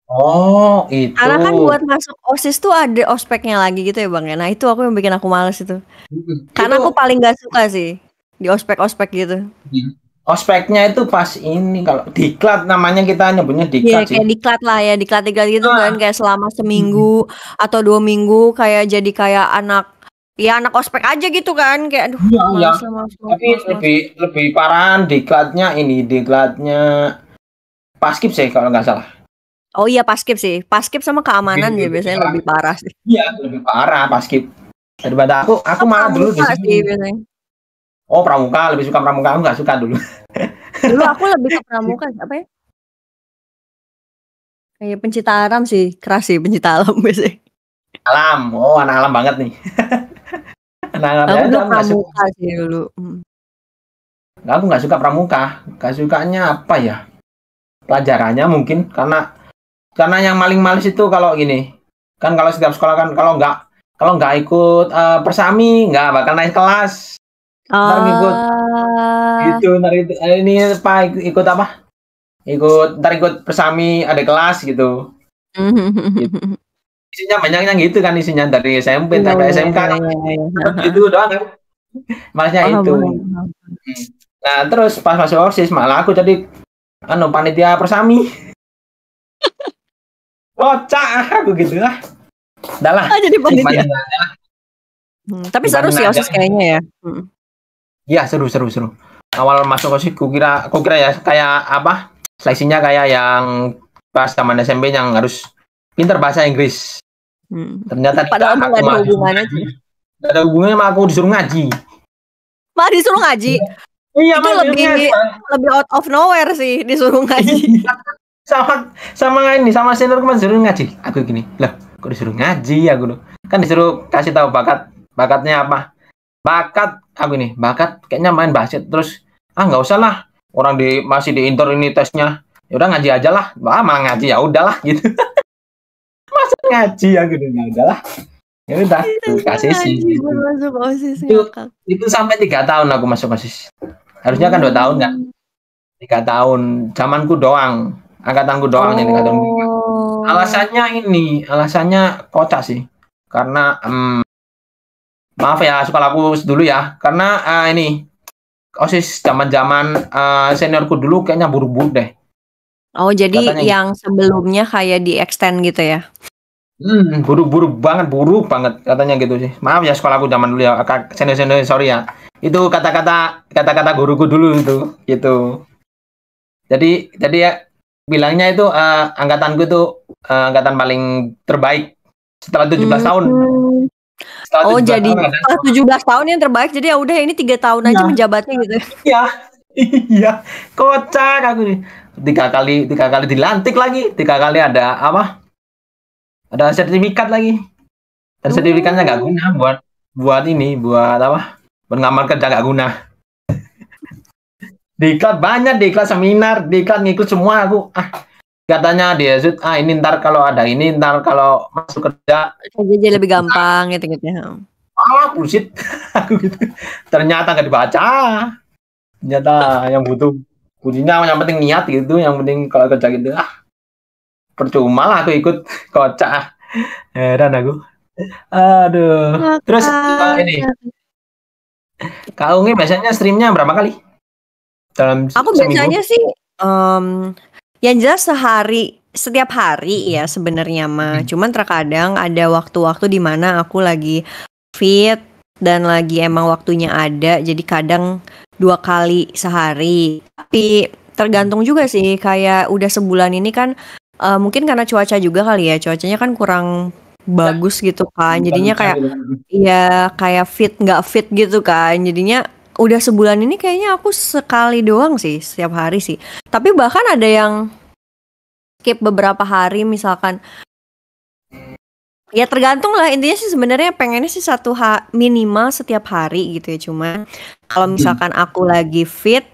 Oh itu. Karena kan buat masuk OSIS tuh ada ospeknya lagi gitu ya Bang ya. Nah itu aku yang bikin aku malas itu. Karena aku paling nggak suka sih di ospek gitu. Ospeknya itu pas ini kalau diklat namanya kita nyebutnya diklat sih. Kayak diklat lah ya, diklat gitu kan kayak selama seminggu atau 2 minggu kayak jadi kayak anak ospek aja gitu kan kayak aduh. Iya. Tapi lebih parahan diklatnya paskib sih kalau nggak salah. Oh iya paskib sama keamanan ya biasanya lebih parah sih. Iya lebih parah paskib daripada aku malah dulu di sini. Biasanya. Oh pramuka, lebih suka pramuka, aku nggak suka dulu. Dulu aku lebih ke pramuka apa ya? Kayak pencinta alam sih, keras sih pencinta alam biasanya. Alam, anak alam banget nih. Anak alam Aku ya, dulu aku nggak suka. pramuka sih dulu. Aku nggak suka pramuka. Nggak sukanya apa ya? Pelajarannya mungkin karena yang paling males itu kalau gini. Kan kalau setiap sekolah kan kalau nggak ikut persami nggak bakal naik kelas. Ntar ngikut gitu, ntar ini apa ikut apa? Ntar ikut persami ada kelas gitu. Gitu. Isinya banyak yang gitu kan, isinya dari SMP sampai SMK kan itu doang kan. Masnya itu. Nah terus pas masuk OSIS malah aku jadi panitia persami. Kocak aku gitu lah. Udah lah. Jadi panitia. Tapi seru sih OSIS kayaknya ya. Iya seru. Awal masuk OSIS kukira ya kayak apa? Seleksinya kayak yang pas zaman SMP yang harus pintar bahasa Inggris. Ternyata padahal nggak ada hubungannya. Nggak ada hubungannya sama aku disuruh ngaji. Malah disuruh ngaji. Iya, itu lebih out of nowhere sih disuruh ngaji. sama senior kemarin disuruh ngaji. Aku gini, lah kok disuruh ngaji aku loh. Kan disuruh kasih tahu bakatnya apa. Bakat kayaknya main basket. Terus nggak usah lah, orang masih di inter ini tesnya. Ya udah ngaji aja lah. Malah ngaji ya udahlah gitu. Masa ngaji ya gitu, ya udahlah. Ya udah kasih sih. Masuk OSIS itu sampai 3 tahun aku masuk OSIS. Harusnya kan 2 tahun kan. 3 tahun. Zamanku doang. Angkatanku doang ini 3 tahun. Alasannya kocak sih. Karena maaf ya sekolahku dulu ya. Karena ini OSIS zaman-zaman seniorku dulu kayaknya buru-buru deh. Oh jadi katanya yang sebelumnya kayak di extend gitu ya? Buruk banget katanya gitu sih. Maaf ya sekolahku zaman dulu ya, senior sorry ya. Itu kata-kata guruku dulu itu gitu. Jadi ya bilangnya itu angkatanku itu angkatan paling terbaik setelah 17 tahun. Setelah 17 jadi tahun, setelah 17 tahun yang terbaik, jadi ya udah ini 3 tahun aja menjabatnya gitu. Iya. Kocak aku nih. 3 kali dilantik lagi, 3 kali ada apa? Ada sertifikat lagi. Dan sertifikatnya nggak guna buat apa? Buat ngamar kerja nggak guna. Diklat banyak, diklat seminar, diklat ngikut semua aku. Katanya dia ini ntar kalau masuk kerja jadi lebih gampang gitu. Bullshit. Aku gitu. Ternyata nggak dibaca. Ternyata yang butuh kuncinya yang penting niat gitu, yang penting kalau kerja gitu percuma lah aku ikut, kocak. Heran aku. Aduh. Terus ini Kak Ungi biasanya streamnya berapa kali? Aku biasanya sih yang jelas setiap hari ya sebenarnya mah. Cuman terkadang ada waktu-waktu di mana aku lagi fit dan lagi emang waktunya ada, jadi kadang 2 kali sehari. Tapi tergantung juga sih, kayak udah sebulan ini kan mungkin karena cuaca juga kali ya, cuacanya kan kurang bagus gitu kan, jadinya kayak fit nggak fit gitu kan, jadinya udah sebulan ini kayaknya aku sekali doang sih setiap hari sih. Tapi bahkan ada yang skip beberapa hari misalkan. Ya tergantung lah, intinya sih sebenarnya pengennya sih minimal setiap hari gitu ya. Cuma kalau misalkan aku lagi fit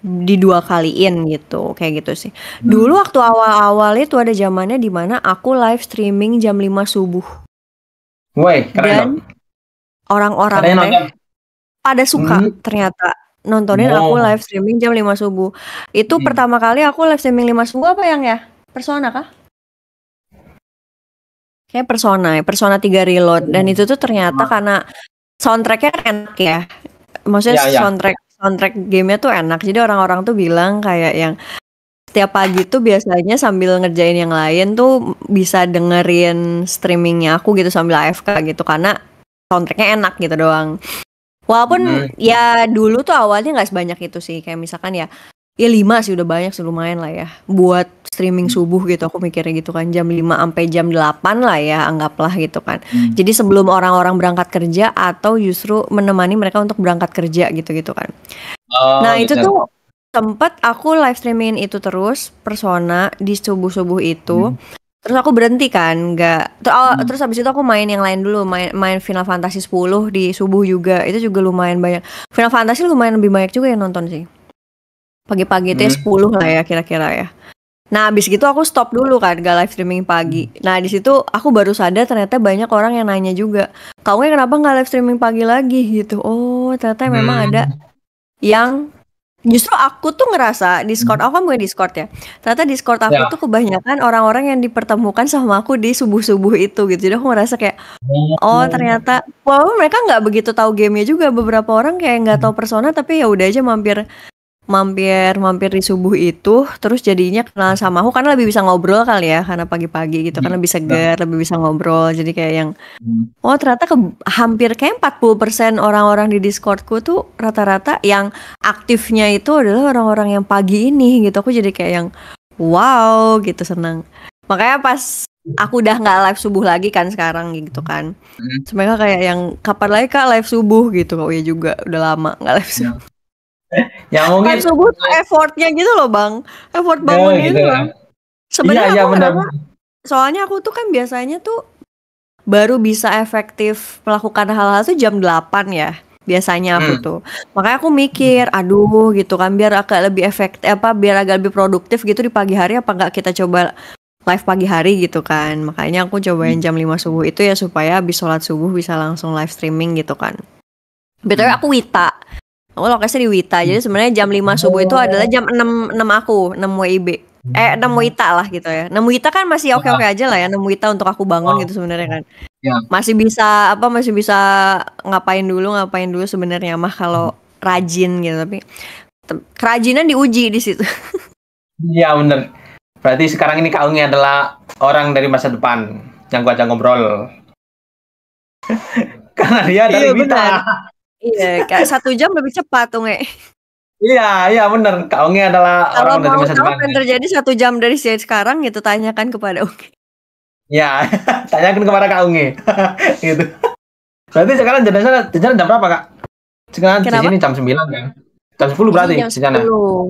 di 2 kaliin gitu, kayak gitu sih. Dulu waktu awal-awal itu ada zamannya di mana aku live streaming jam 5 subuh. Woi, keren. Dan orang-orang pada suka ternyata nontonin aku live streaming jam 5 subuh. Itu pertama kali aku live streaming 5 subuh apa yang ya? Persona kah? Kayak Persona 3 Reload. Dan itu tuh ternyata karena soundtracknya enak ya. Maksudnya soundtrack gamenya tuh enak. Jadi orang-orang tuh bilang kayak yang setiap pagi tuh biasanya sambil ngerjain yang lain tuh bisa dengerin streamingnya aku gitu sambil AFK gitu. Karena soundtracknya enak gitu doang. Walaupun ya dulu tuh awalnya gak sebanyak itu sih. Kayak misalkan ya 5 sih udah banyak sih, lumayan lah ya. Buat streaming subuh gitu, aku mikirnya gitu kan. Jam 5 sampai jam 8 lah ya, anggaplah gitu kan. Jadi sebelum orang-orang berangkat kerja atau justru menemani mereka untuk berangkat kerja gitu-gitu kan. Nah itu tuh sempet aku live streamingin itu terus Persona di subuh-subuh itu. Terus aku berhenti kan, terus habis itu aku main yang lain dulu, main Final Fantasy 10 di subuh juga. Itu juga lumayan banyak. Final Fantasy lumayan lebih banyak juga yang nonton sih. Pagi-pagi itu 10 lah ya kira-kira ya. Nah, habis gitu aku stop dulu kan, gak live streaming pagi. Nah, di situ aku baru sadar ternyata banyak orang yang nanya juga, "Kamu kenapa nggak live streaming pagi lagi?" gitu. Oh, ternyata memang ada yang justru aku tuh ngerasa Discord, aku kan punya Discord ya. Ternyata Discord aku tuh kebanyakan orang-orang yang dipertemukan sama aku di subuh-subuh itu gitu. Jadi aku ngerasa kayak, oh ternyata, walaupun mereka nggak begitu tahu gamenya juga, beberapa orang kayak nggak tahu Persona tapi ya udah aja mampir di subuh itu, terus jadinya kenalan sama aku karena lebih bisa ngobrol kali ya, karena pagi-pagi gitu kan lebih segar, lebih bisa ngobrol. Jadi kayak yang oh ternyata hampir kayak 40% orang-orang di Discordku tuh rata-rata yang aktifnya itu adalah orang-orang yang pagi ini gitu. Aku jadi kayak yang wow gitu, senang. Makanya pas aku udah nggak live subuh lagi kan sekarang gitu kan. Sebenarnya kayak yang kapan lagi Kak live subuh gitu. Oh ya juga udah lama nggak live subuh. Ya mungkin live subuh tuh effortnya gitu loh Bang. Effort bangunnya gitu itu ya. Bang. Sebenarnya Iya, aku benar. ngerasa, soalnya aku tuh kan biasanya tuh baru bisa efektif melakukan hal-hal tuh jam 8 ya. Biasanya aku tuh. Makanya aku mikir, aduh gitu kan biar agak lebih efektif biar agak lebih produktif gitu di pagi hari, apa enggak kita coba live pagi hari gitu kan. Makanya aku cobain jam 5 subuh itu ya supaya habis sholat subuh bisa langsung live streaming gitu kan. BTW aku Wita. Aku lokasinya di Wita. Jadi sebenarnya jam 5 subuh itu adalah jam 6 aku, 6 WIB. 6 Wita lah gitu ya. 6 Wita kan masih oke-oke aja lah ya. 6 Wita untuk aku bangun gitu sebenarnya kan. Masih bisa ngapain dulu sebenarnya mah kalau rajin gitu, tapi kerajinan diuji di situ. Iya bener. Berarti sekarang ini Kak Ungi adalah orang dari masa depan yang gua ajak ngobrol. Karena dia dari Wita. Iya, kayak 1 jam lebih cepat tuh, Nge. Iya bener. Kak Ungi adalah orang dari masa depan. Kalau mau tahu yang terjadi 1 jam dari sekarang gitu, tanyakan kepada Ungi. Ya, tanyakan kepada Kak Ungi. Gitu. Berarti sekarang jam berapa, Kak? Sekarang di sini jam 9 kan? Jam 10 berarti di sana.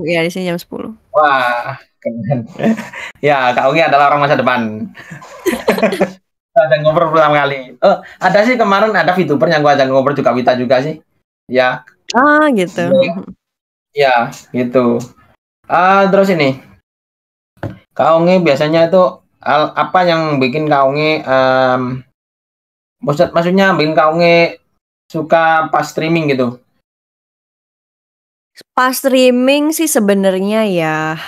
Iya, di sini jam 10. Wah, keren. Ya, Kak Ungi adalah orang masa depan. Ada ngobrol pertama kali. Ada sih kemarin ada VTuber yang gua ajak ngobrol juga Wita juga sih. Ya. Ah, gitu. Ya, gitu. Terus ini. Kak Ungi biasanya itu apa yang bikin Kak Ungi maksudnya bikin Kak Ungi suka pas streaming gitu? Pas streaming sih sebenarnya ya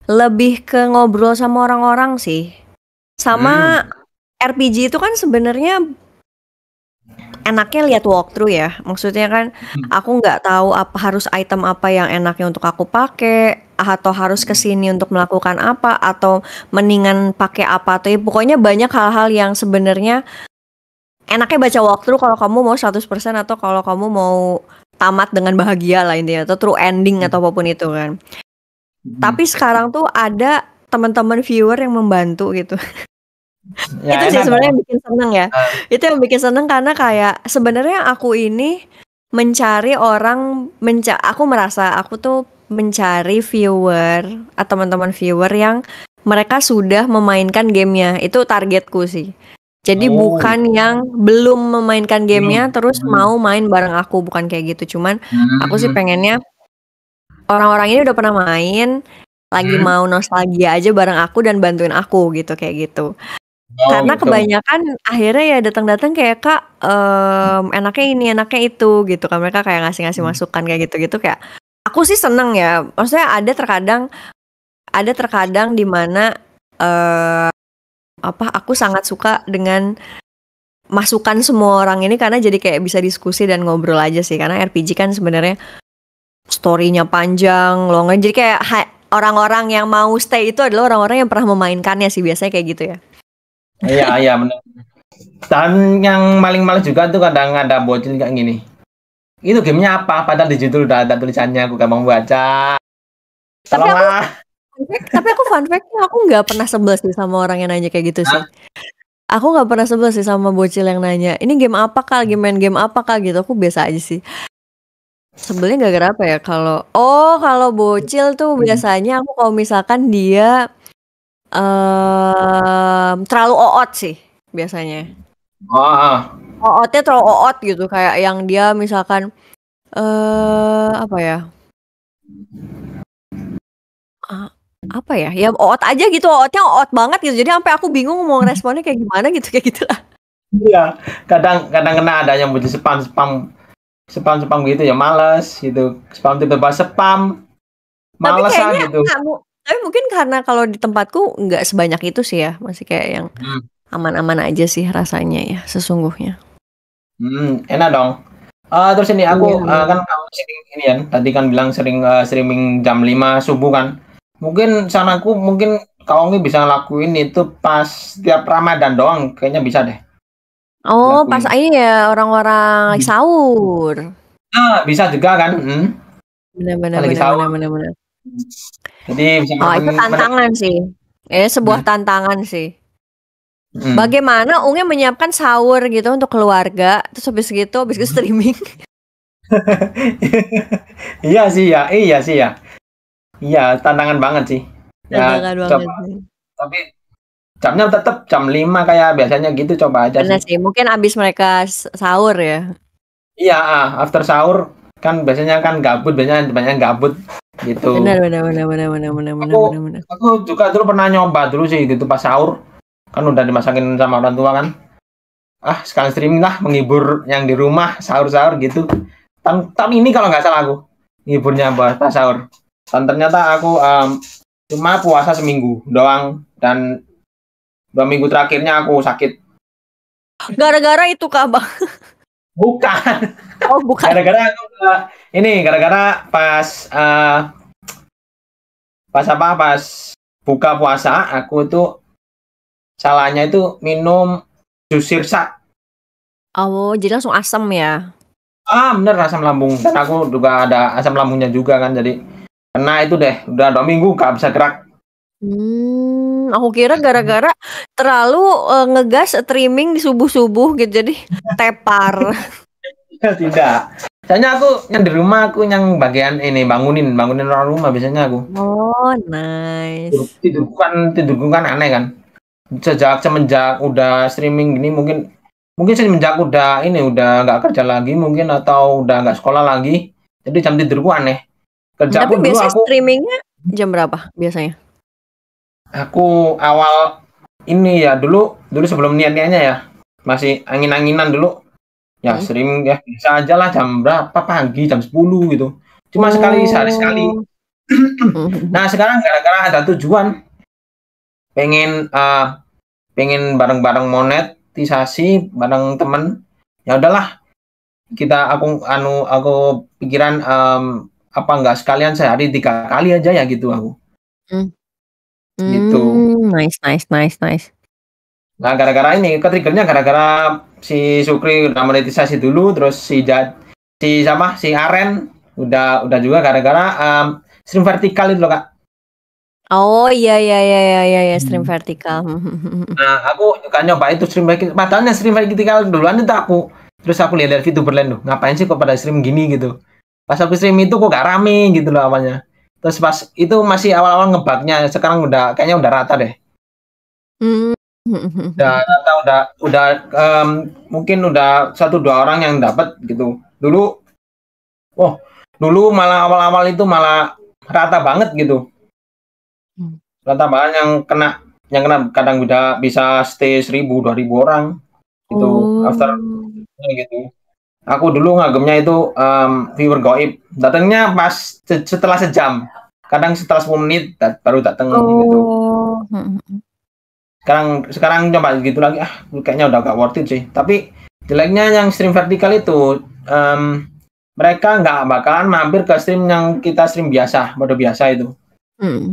lebih ke ngobrol sama orang-orang sih. Sama RPG itu kan sebenarnya enaknya lihat walkthrough ya. Maksudnya kan aku nggak tahu harus item apa yang enaknya untuk aku pakai, atau harus kesini untuk melakukan apa, atau mendingan pakai apa, atau ya pokoknya banyak hal-hal yang sebenarnya enaknya baca walkthrough kalau kamu mau 100% atau kalau kamu mau tamat dengan bahagia lah intinya, atau true ending atau apapun itu kan. Tapi sekarang tuh ada teman-teman viewer yang membantu gitu. Ya, itu sih sebenarnya yang bikin seneng ya. Itu yang bikin seneng karena kayak sebenarnya aku ini mencari aku merasa aku tuh mencari viewer atau teman-teman viewer yang mereka sudah memainkan gamenya. Itu targetku sih. Jadi bukan yang belum memainkan gamenya terus mau main bareng aku, bukan kayak gitu. Cuman aku sih pengennya orang-orang ini udah pernah main, lagi mau nostalgia aja bareng aku dan bantuin aku gitu, kayak gitu. Karena gitu. Kebanyakan akhirnya ya datang-datang kayak Kak, enaknya ini, enaknya itu gitu kan. Mereka kayak ngasih masukan kayak gitu-gitu, kayak aku sih seneng ya. Maksudnya ada terkadang di mana aku sangat suka dengan masukan semua orang ini karena jadi kayak bisa diskusi dan ngobrol aja sih. Karena RPG kan sebenarnya story-nya panjang, longer. Jadi kayak orang-orang yang mau stay itu adalah orang-orang yang pernah memainkannya sih, biasanya kayak gitu ya. Iya benar. Dan yang paling males juga tuh kadang ada bocil kayak gini. Itu gamenya apa? Padahal di judul udah ada tulisannya, aku gampang baca. Tapi aku fun fact-nya aku nggak pernah sebel sih sama orang yang nanya kayak gitu sih. Aku nggak pernah sebel sih sama bocil yang nanya, ini game apa Kak? Main game apa Kak? Gitu, aku biasa aja sih. Sebelnya gara-gara apa ya? Kalau bocil tuh biasanya aku kalau misalkan dia terlalu oot sih biasanya. Ootnya terlalu oot gitu, kayak yang dia misalkan apa ya? Apa ya? Ya oot aja gitu, ootnya oot banget gitu. Jadi sampai aku bingung mau responnya kayak gimana gitu, kayak gitulah. Iya, kadang kena ada yang butuh spam gitu ya, males gitu. Spam tiba-tiba spam. Males gitu. Tapi mungkin karena kalau di tempatku nggak sebanyak itu sih ya, masih kayak yang aman-aman aja sih rasanya ya sesungguhnya. Enak dong. Terus ini aku kan kamu sering ini ya, tadi kan bilang sering streaming jam 5 subuh kan. Mungkin sanaku mungkin kalau ini bisa lakuin itu pas tiap Ramadan doang, kayaknya bisa deh. Oh, lakuin. Pas ini ya orang-orang sahur. Bisa juga kan. Benar. Jadi bisa itu tantangan sih. Sebuah tantangan sih. Bagaimana Unge menyiapkan sahur gitu untuk keluarga, terus habis gitu streaming. Iya sih ya. Iya, tantangan banget sih. Tantangan banget sih. Tapi jamnya tetap jam 5 kayak biasanya gitu, coba aja. Benar sih, mungkin abis mereka sahur ya. Iya, after sahur kan biasanya kan gabut, banyak gabut gitu. Benar. Aku juga dulu pernah nyoba dulu sih gitu pas sahur. Kan udah dimasakin sama orang tua kan. Sekalian streaming lah, menghibur yang di rumah sahur-sahur gitu. Tahun ini kalau nggak salah aku ngiburnya pas sahur. Dan ternyata aku cuma puasa seminggu doang, dan 2 minggu terakhirnya aku sakit. Gara-gara itu kah, Bang? Bukan. Oh, bukan. Gara-gara pas buka puasa aku tuh salahnya itu minum jus sirsa. Oh, jadi langsung asam ya? Bener, asam lambung. Dan aku juga ada asam lambungnya juga kan, jadi kena itu deh. Udah 2 minggu gak bisa gerak. Aku kira gara-gara terlalu ngegas streaming di subuh-subuh gitu, jadi tepar. Tidak. Soalnya aku yang di rumah, aku yang bagian ini bangunin orang rumah biasanya aku. Oh, nice. Tidurku kan aneh kan. Semenjak udah streaming gini, mungkin semenjak udah nggak kerja lagi mungkin, atau udah nggak sekolah lagi, jadi jam tidurku aneh. Kerja pun biasanya dulu streamingnya jam berapa biasanya? Aku awal ini ya dulu sebelum niat-niatnya ya, masih angin-anginan dulu ya, streaming ya bisa aja lah jam berapa pagi, jam 10 gitu, cuma sehari sekali. Nah sekarang gara-gara ada tujuan, pengen bareng-bareng monetisasi bareng temen, ya udahlah aku pikiran apa enggak sekalian sehari 3 kali aja ya gitu aku. Gitu. Nice. Nah gara-gara ini ketriggernya gara-gara si Sukri udah monetisasi dulu, terus si Aren udah juga gara-gara stream vertikal itu loh Kak. Oh iya stream vertikal. Nah aku juga nyoba itu stream vertikal, padahal stream vertikal duluan itu aku. Terus aku lihat VTuber lain tuh, ngapain sih kok pada stream gini gitu. Pas aku stream itu kok gak rame gitu loh awalnya. Terus pas itu masih awal-awal ngebugnya, sekarang kayaknya udah rata deh. Udah mungkin udah 1-2 orang yang dapat gitu. Dulu malah awal-awal itu malah rata banget gitu. Rata banget yang kena kadang udah bisa stay 1.000-2.000 orang gitu. After gitu. Aku dulu ngagemnya itu viewer goib. Datangnya pas setelah sejam. Kadang setelah 10 menit baru datang gitu. Sekarang coba gitu lagi, kayaknya udah gak worth it sih. Tapi jeleknya yang stream vertikal itu mereka nggak bakalan mampir ke stream yang kita stream biasa, mode biasa itu.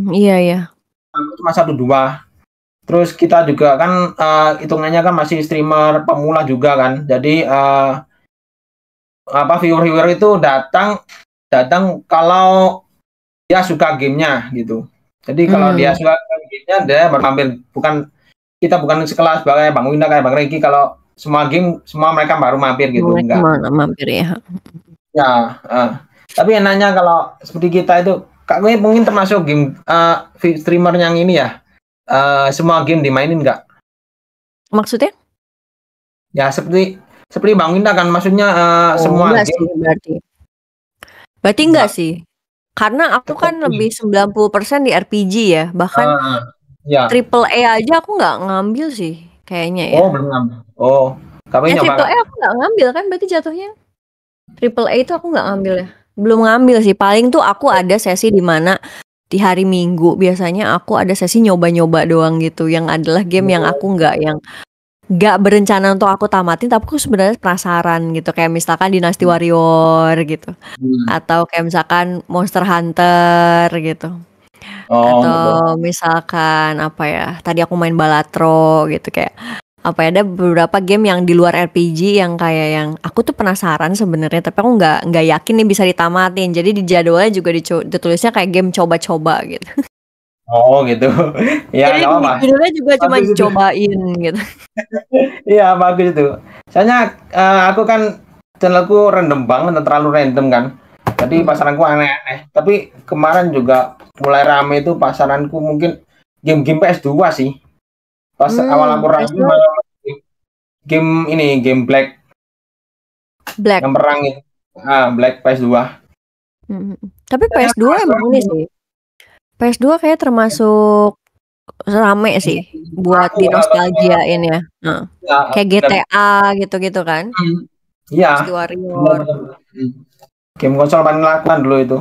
Iya. Cuma 1-2. Terus kita juga kan hitungannya kan masih streamer pemula juga kan. Jadi viewer itu datang kalau dia suka gamenya gitu. Jadi kalau dia suka gamenya, dia mampir. Kita bukan sekelas kayak Bang Winda, kayak Bang Regi, kalau semua game semua mereka baru mampir gitu. Enggak. Mampir ya. Ya, Tapi enaknya kalau seperti kita itu, Kak gue mungkin termasuk game streamer yang ini ya, semua game dimainin nggak? Maksudnya? Ya seperti Bang Winda kan, maksudnya semua enggak game. sih berarti enggak sih. Karena aku kan lebih 90% di RPG ya, bahkan ya. triple A aja aku nggak ngambil sih kayaknya ya. Oh belum ngambil. Oh, kami nyoba. Triple A aku nggak ngambil kan, berarti jatuhnya triple A itu aku nggak ngambil ya. Belum ngambil sih. Paling tuh aku ada sesi di mana di hari Minggu biasanya aku ada sesi nyoba-nyoba doang gitu, yang adalah game yang aku nggak berencana untuk aku tamatin, tapi aku sebenarnya penasaran gitu, kayak misalkan Dynasty Warrior gitu, atau kayak misalkan Monster Hunter gitu, atau misalkan apa ya, tadi aku main Balatro gitu, kayak apa ya, ada beberapa game yang di luar RPG yang kayak yang aku tuh penasaran sebenarnya, tapi aku nggak yakin nih bisa ditamatin, jadi di jadwalnya juga ditulisnya kayak game coba-coba gitu. Oh gitu. Ya jadi nggak apa-apa. judulnya juga cuma cobain gitu. Iya bagus itu. Soalnya aku kan channelku random banget, terlalu random kan. Jadi pasaranku aneh-aneh. Tapi kemarin juga mulai rame itu pasaranku, mungkin game-game PS2 sih. Pas awal aku rame game ini, game Black. Yang perang itu. Black PS2. Tapi PS2 emang ini sih. PS2 kayak termasuk rame sih buat di nostalgiain ya. Kayak GTA gitu-gitu kan. Iya. Warrior. Game konsol paling lakukan dulu itu.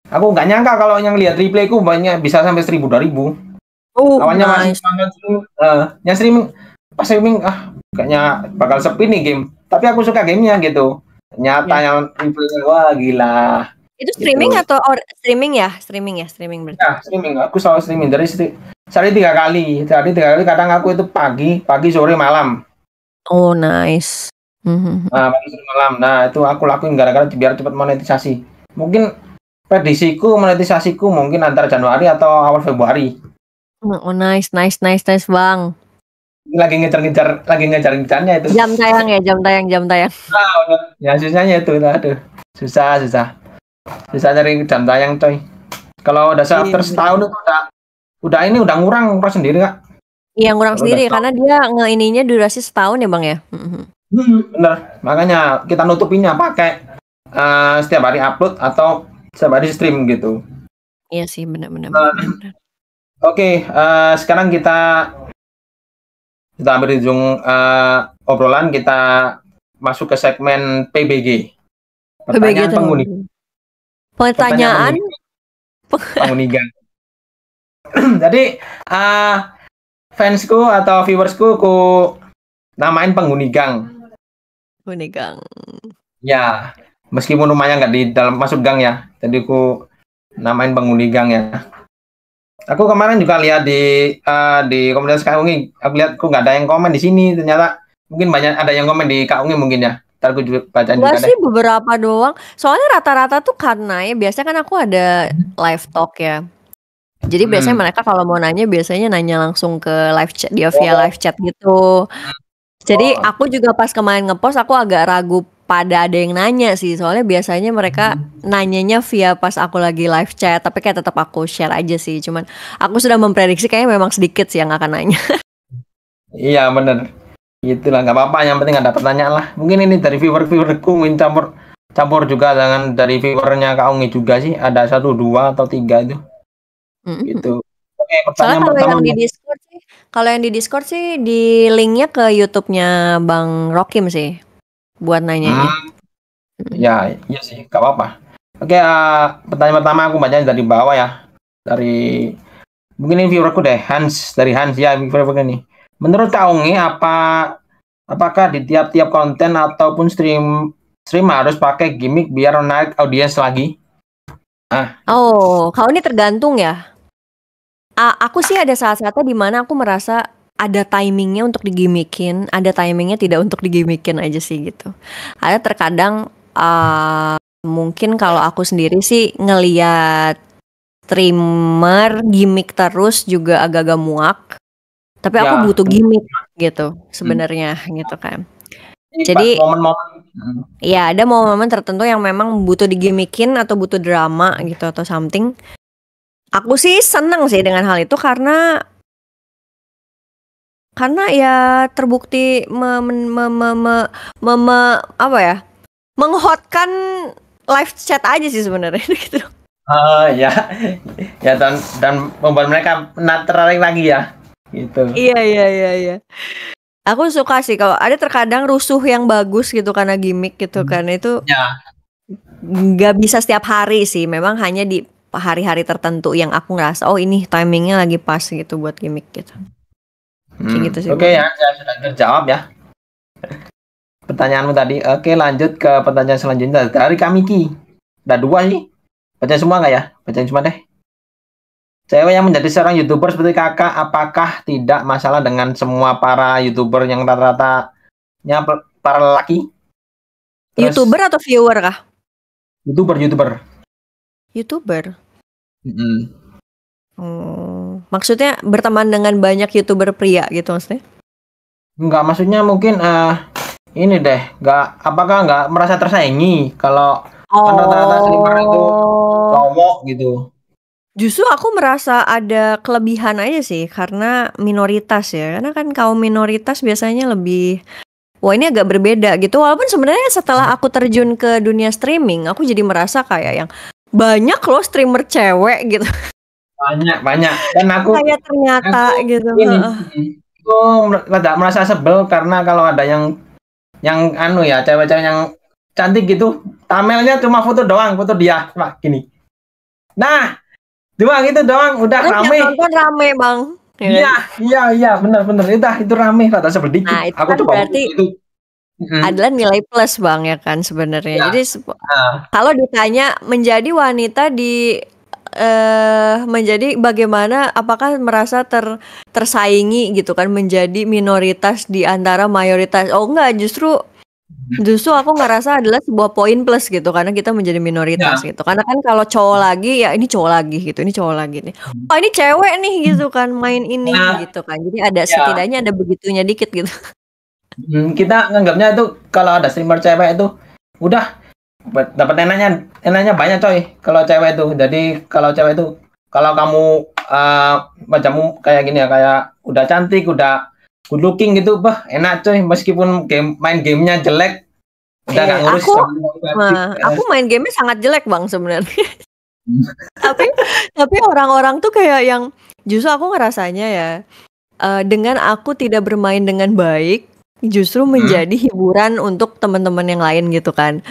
Aku nggak nyangka kalau yang lihat replayku banyak bisa sampai 1000-2000. Awalnya masih yang streaming, pas streaming kayaknya bakal sepi nih game. Tapi aku suka gamenya gitu. Ternyata yang replaynya wah gila. Itu streaming gitu. Atau streaming ya? Streaming berarti. Ya, streaming. Aku selalu streaming dari sehari 3 kali. Kadang aku itu pagi, sore, malam. Oh, nice. Pagi, sore, malam. Nah, itu aku lakuin gara-gara biar cepat monetisasi. Mungkin prediksiku monetisasiku mungkin antara Januari atau awal Februari. Oh, nice Bang. Lagi ngejar-ngejarnya itu. Jam tayang. Ya susahnya itu, aduh. Susah cari jam tayang coy. Kalau udah after setahun itu udah ngurang sendiri Kak. Iya ngurang sendiri karena dia ngeininya durasi setahun ya Bang ya. Bener, makanya kita nutupinnya pakai setiap hari upload atau setiap hari stream gitu. Iya sih benar. Oke, sekarang kita ambil ujung obrolan, kita masuk ke segmen PBG. Pertanyaan penghuni. Pertanyaan penghuni gang. Jadi fansku atau viewersku ku namain penghuni gang. Penghuni gang. Ya, meskipun rumahnya nggak di dalam masuk gang ya, jadi ku namain penghuni gang ya. Aku kemarin juga lihat di komunitas Kak Ungi, aku lihat kok nggak ada yang komen di sini. Ternyata mungkin banyak ada yang komen di Kak Ungi mungkin ya. Ntar aku juga bacain juga sih beberapa doang. Soalnya rata-rata tuh karena ya biasanya kan aku ada live talk ya. Jadi biasanya mereka kalau mau nanya biasanya nanya langsung ke live chat, dia via live chat gitu. Jadi aku juga pas kemarin ngepost aku agak ragu pada ada yang nanya sih. Soalnya biasanya mereka nanyanya via pas aku lagi live chat, tapi kayak tetap aku share aja sih. Cuman aku sudah memprediksi kayaknya memang sedikit sih yang akan nanya. Iya bener. Itulah nggak apa-apa, yang penting ada pertanyaan lah. Mungkin ini dari viewerku campur juga dengan dari viewernya Kak Ungi juga sih, ada 1, 2 atau 3 itu. Gitu. Oke, pertanyaan pertama. Kalau yang di Discord sih di linknya ke YouTube-nya Bang Rokim sih buat nanyanya. Ya, iya sih, nggak apa-apa. Oke, pertanyaan pertama aku bacanya dari bawah ya. Dari mungkin ini viewerku deh, dari Hans ya, viewer ini. Menurut Kak Ungi, apakah di tiap-tiap konten ataupun stream harus pakai gimmick biar naik audiens lagi? Kalau ini tergantung ya. Aku sih ada saat-saatnya di mana aku merasa ada timingnya untuk digimikin, ada timingnya tidak untuk digimikin aja sih gitu. Ada terkadang mungkin kalau aku sendiri sih ngeliat streamer gimmick terus juga agak-agak muak. Tapi aku butuh gimmick gitu sebenarnya gitu kan. Jadi momen-momen. Ya ada momen-momen tertentu yang memang butuh digimikin atau butuh drama gitu atau something. Aku sih seneng sih dengan hal itu karena ya terbukti apa ya, menghotkan live chat aja sih sebenarnya gitu. Ya, ya dan membuat mereka tertarik lagi ya, gitu. Iya. Aku suka sih kalau ada terkadang rusuh yang bagus gitu karena gimmick gitu kan itu. Ya. Nggak bisa setiap hari sih, memang hanya di hari-hari tertentu yang aku ngerasa oh ini timingnya lagi pas gitu buat gimmick gitu. Kayak gitu sih. Oke ya, sudah terjawab ya pertanyaanmu tadi. Oke, lanjut ke pertanyaan selanjutnya dari Kamiki. Ada 2 sih. Baca semua nggak ya? Bacain semua deh. Cewek yang menjadi seorang YouTuber seperti kakak, apakah tidak masalah dengan semua para YouTuber yang rata-ratanya para lelaki? Terus, YouTuber atau viewer kah? YouTuber. Maksudnya berteman dengan banyak YouTuber pria gitu maksudnya? Enggak, maksudnya mungkin ini deh, apakah nggak merasa tersaingi kalau rata-rata streamer itu cowok gitu? Justru aku merasa ada kelebihan aja sih karena minoritas ya, karena kan kaum minoritas biasanya lebih, wah ini agak berbeda gitu. Walaupun sebenarnya setelah aku terjun ke dunia streaming, aku jadi merasa kayak yang banyak loh streamer cewek gitu. Banyak. Dan aku kayak ternyata gitu. Aku tidak merasa sebel karena kalau ada yang cewek-cewek yang cantik gitu, thumbnailnya cuma foto doang, foto dia, Pak, gini. Nah, doang itu doang udah rame. Nonton rame, Bang. Iya, benar. Itu rame, rata sebel dikit. Nah, itu aku kan berarti itu adalah nilai plus, Bang, ya kan sebenarnya. Ya. Jadi kalau ditanya menjadi wanita menjadi bagaimana, apakah merasa tersaingi gitu kan menjadi minoritas di antara mayoritas? Oh enggak, justru aku ngerasa adalah sebuah poin plus gitu karena kita menjadi minoritas gitu. Karena kan kalau cowok lagi ya ini cowok lagi gitu, ini cowok lagi nih. Oh ini cewek nih gitu kan main ini gitu kan. Jadi ada setidaknya ada begitunya dikit gitu. Kita nganggapnya itu kalau ada streamer cewek itu udah dapat enaknya banyak coy kalau cewek itu. Jadi kalau cewek itu kalau kamu bacamu kayak gini ya, kayak udah cantik, udah good looking gitu, enak coy, meskipun main gamenya jelek udah gak ngurus. Aku main gamenya sangat jelek, Bang, sebenarnya. tapi orang-orang tuh kayak yang justru aku ngerasanya ya dengan aku tidak bermain dengan baik justru menjadi hiburan untuk teman-teman yang lain gitu kan.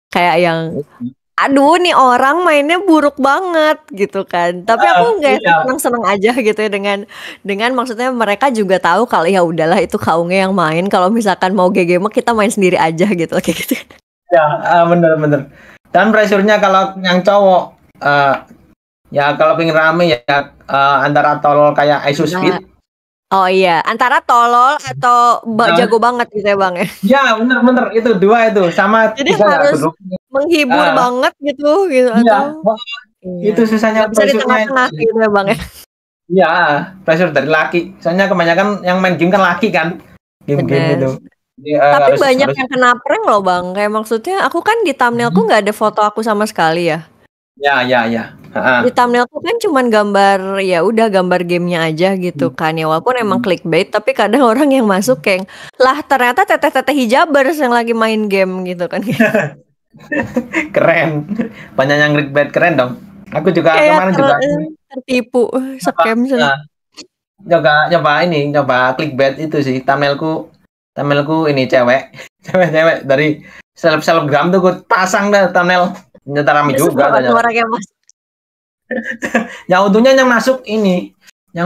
Kayak yang aduh nih orang mainnya buruk banget gitu kan. Tapi aku nggak seneng aja gitu ya dengan maksudnya mereka juga tahu kalau ya udahlah itu kaungnya yang main. Kalau misalkan mau GG mah kita main sendiri aja gitu kayak gitu. Ya bener. Dan pressure-nya kalau yang cowok ya kalau pengen rame ya antara tolol kayak Isuspeed. Oh iya, antara tolol atau jago banget gitu ya, Bang ya. Ya bener itu 2 itu sama. Jadi harus menghibur banget gitu atau itu susahnya. Gak bisa di tengah-tengah gitu ya, Bang ya. Iya, pressure dari laki. Soalnya kebanyakan yang main game kan laki kan. Game-game itu. Tapi banyak yang kena prank loh, Bang. Kayak maksudnya aku kan di thumbnailku nggak ada foto aku sama sekali ya. Ya. Di thumbnailku kan cuman gambar, ya udah gambar gamenya aja gitu kan ya, walaupun emang clickbait, tapi kadang orang yang masuk kayak lah ternyata teteh-teteh hijabers yang lagi main game gitu kan. Keren, banyak yang clickbait, keren dong. Aku juga kemarin juga tertipu scam nyoba clickbait itu sih. Thumbnailku ini cewek dari selebgram tuh gue pasang dah thumbnail. Ternyata rame juga orang yang masuk. Ya untungnya yang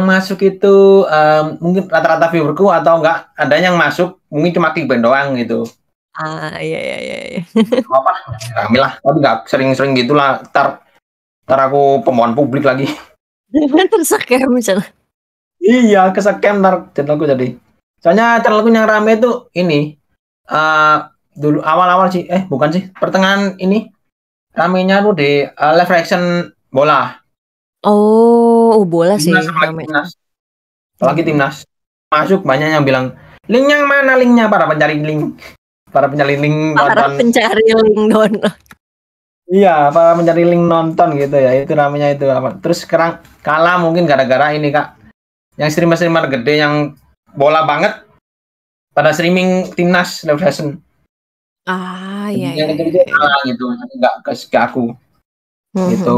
masuk itu mungkin rata-rata viewerku atau enggak ada yang masuk mungkin cuma clickbait doang gitu. Iya. Apa? Rame lah, tapi enggak sering-sering gitulah. Ntar aku pemohon publik lagi. Terscam misalnya. Iya, ke-scam ntar channelku jadi. Soalnya channelku yang rame itu ini dulu awal-awal sih, bukan sih, pertengahan ini ramenya tuh di live reaction bola. Oh, bola sih. Apalagi timnas. Masuk banyak yang bilang, linknya mana linknya, para pencari link. para penyeliling Para nonton. pencari link download. Iya, para pencari link nonton gitu ya. Itu namanya itu apa? Terus sekarang kalah mungkin gara-gara ini Kak. Yang streamer-streamer gede yang bola banget pada streaming timnas League of Legends. Iya. Yang kecil-kecil kalah gitu, enggak ke aku. Gitu.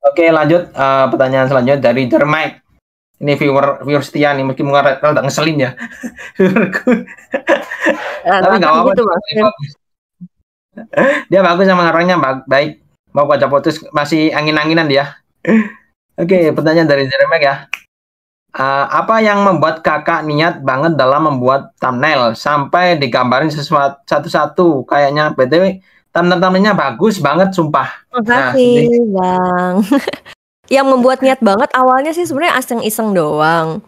Oke, lanjut pertanyaan selanjutnya dari Jermaik. Ini viewer setia nih, mungkin rada ngeselin ya. Tapi nggak apa-apa. Gitu, dia bagus sama orangnya baik. Mau baca putus masih angin-anginan dia. Oke, pertanyaan dari Jermaik ya. Apa yang membuat kakak niat banget dalam membuat thumbnail sampai digambarin sesuatu satu-satu? Kayaknya BTW thumbnailnya bagus banget, sumpah. Makasih, Bang. Yang membuat niat banget awalnya sih sebenarnya iseng-iseng doang.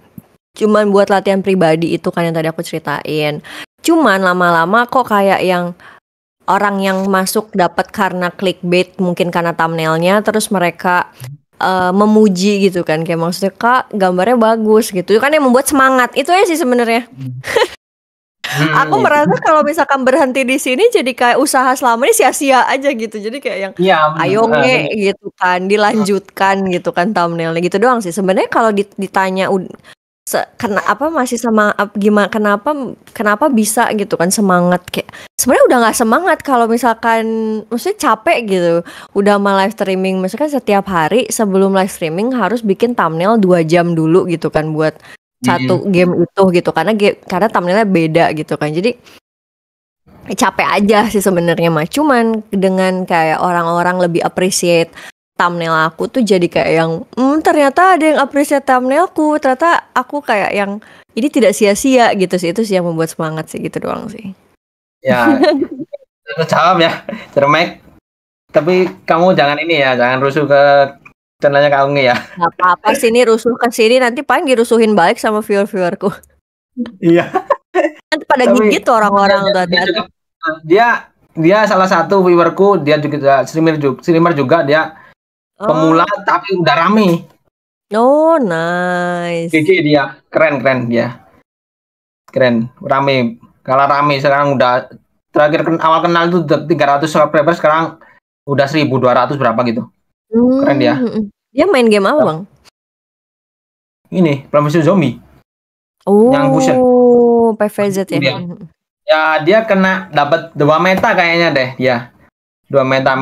Cuman buat latihan pribadi itu kan yang tadi aku ceritain. Cuman lama-lama kok kayak yang orang yang masuk dapat karena clickbait, mungkin karena thumbnailnya, terus mereka memuji gitu kan, kayak maksudnya Kak gambarnya bagus gitu. Itu kan yang membuat semangat. Itu aja sih sebenarnya. Aku merasa kalau misalkan berhenti di sini jadi kayak usaha selama ini sia-sia aja gitu. Jadi kayak yang ayo gitu kan, dilanjutkan gitu kan thumbnailnya gitu doang sih. Sebenarnya kalau ditanya kenapa masih sama gimana, kenapa bisa gitu kan semangat, kayak sebenarnya udah nggak semangat kalau misalkan maksudnya capek gitu. Udah sama live streaming, misalkan setiap hari sebelum live streaming harus bikin thumbnail 2 jam dulu gitu kan buat satu game itu gitu, karena thumbnailnya beda gitu kan, jadi capek aja sih sebenarnya mah. Cuman dengan kayak orang-orang lebih appreciate thumbnail aku tuh jadi kayak yang ternyata ada yang appreciate thumbnailku, ternyata aku kayak yang ini tidak sia-sia gitu sih. Itu sih yang membuat semangat sih, gitu doang sih. Ya, jawab ya, Cermek. Tapi kamu jangan ini ya, jangan rusuh ke channelnya Kak Ungi ya. Gak apa-apa sih, ini rusuh ke sini nanti paling dirusuhin balik sama viewer-viewerku. Iya. Nanti pada gigit tuh orang-orang tuh. Dia salah satu viewerku, dia juga streamer juga dia pemula tapi udah rame. Oh, nice. Gigi dia, keren dia. Keren, rame. Kalau rame sekarang udah terakhir awal kenal itu 300 subscriber, sekarang udah 1.200 berapa gitu. Keren dia. Dia main game apa, Bang? Ini, Plants vs Zombie. Yang fusion. PVZ ya. Ya, dia kena dapat 2 meta kayaknya deh, ya. 2 meta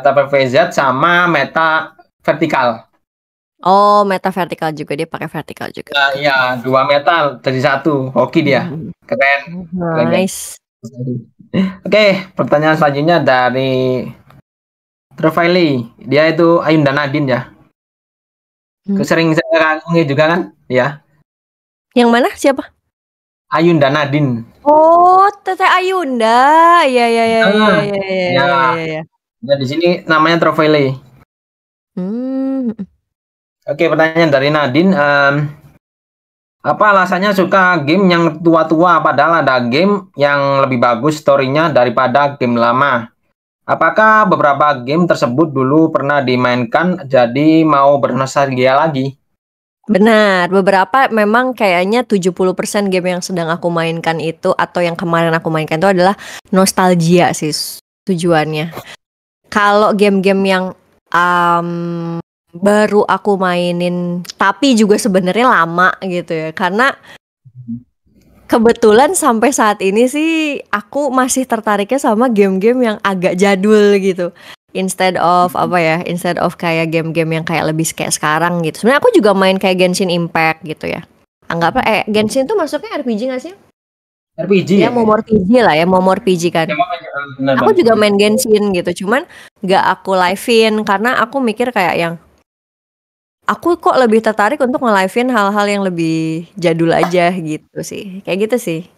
PVZ sama meta vertikal. Oh, meta vertikal juga, dia pakai vertikal juga. Iya, 2 meta jadi 1. Hoki dia. Keren. Nice. Oke, pertanyaan selanjutnya dari Trevely. Dia itu Ayunda Nadine ya. Sering saya juga kan? Ya. Yang mana? Siapa? Ayunda Nadine. Oh, Teteh Ayunda. Iya. Ya, di sini namanya Trevely. Oke, pertanyaan dari Nadine. Apa alasannya suka game yang tua-tua padahal ada game yang lebih bagus story-nya daripada game lama? Apakah beberapa game tersebut dulu pernah dimainkan jadi mau bernostalgia lagi? Benar, beberapa memang kayaknya 70% game yang sedang aku mainkan itu atau yang kemarin aku mainkan itu adalah nostalgia sih tujuannya. Kalau game-game yang baru aku mainin tapi juga sebenarnya lama gitu ya, karena kebetulan sampai saat ini sih aku masih tertariknya sama game-game yang agak jadul gitu. Instead of kayak game-game yang kayak lebih kayak sekarang gitu. Sebenarnya aku juga main kayak Genshin Impact gitu ya. Anggaplah Genshin tuh masuknya RPG gak sih? RPG ya? MMORPG lah ya, MMORPG kan. Aku juga main Genshin gitu, cuman gak aku live-in karena aku mikir kayak yang aku kok lebih tertarik untuk nge-live-in hal-hal yang lebih jadul aja gitu sih. Kayak gitu sih.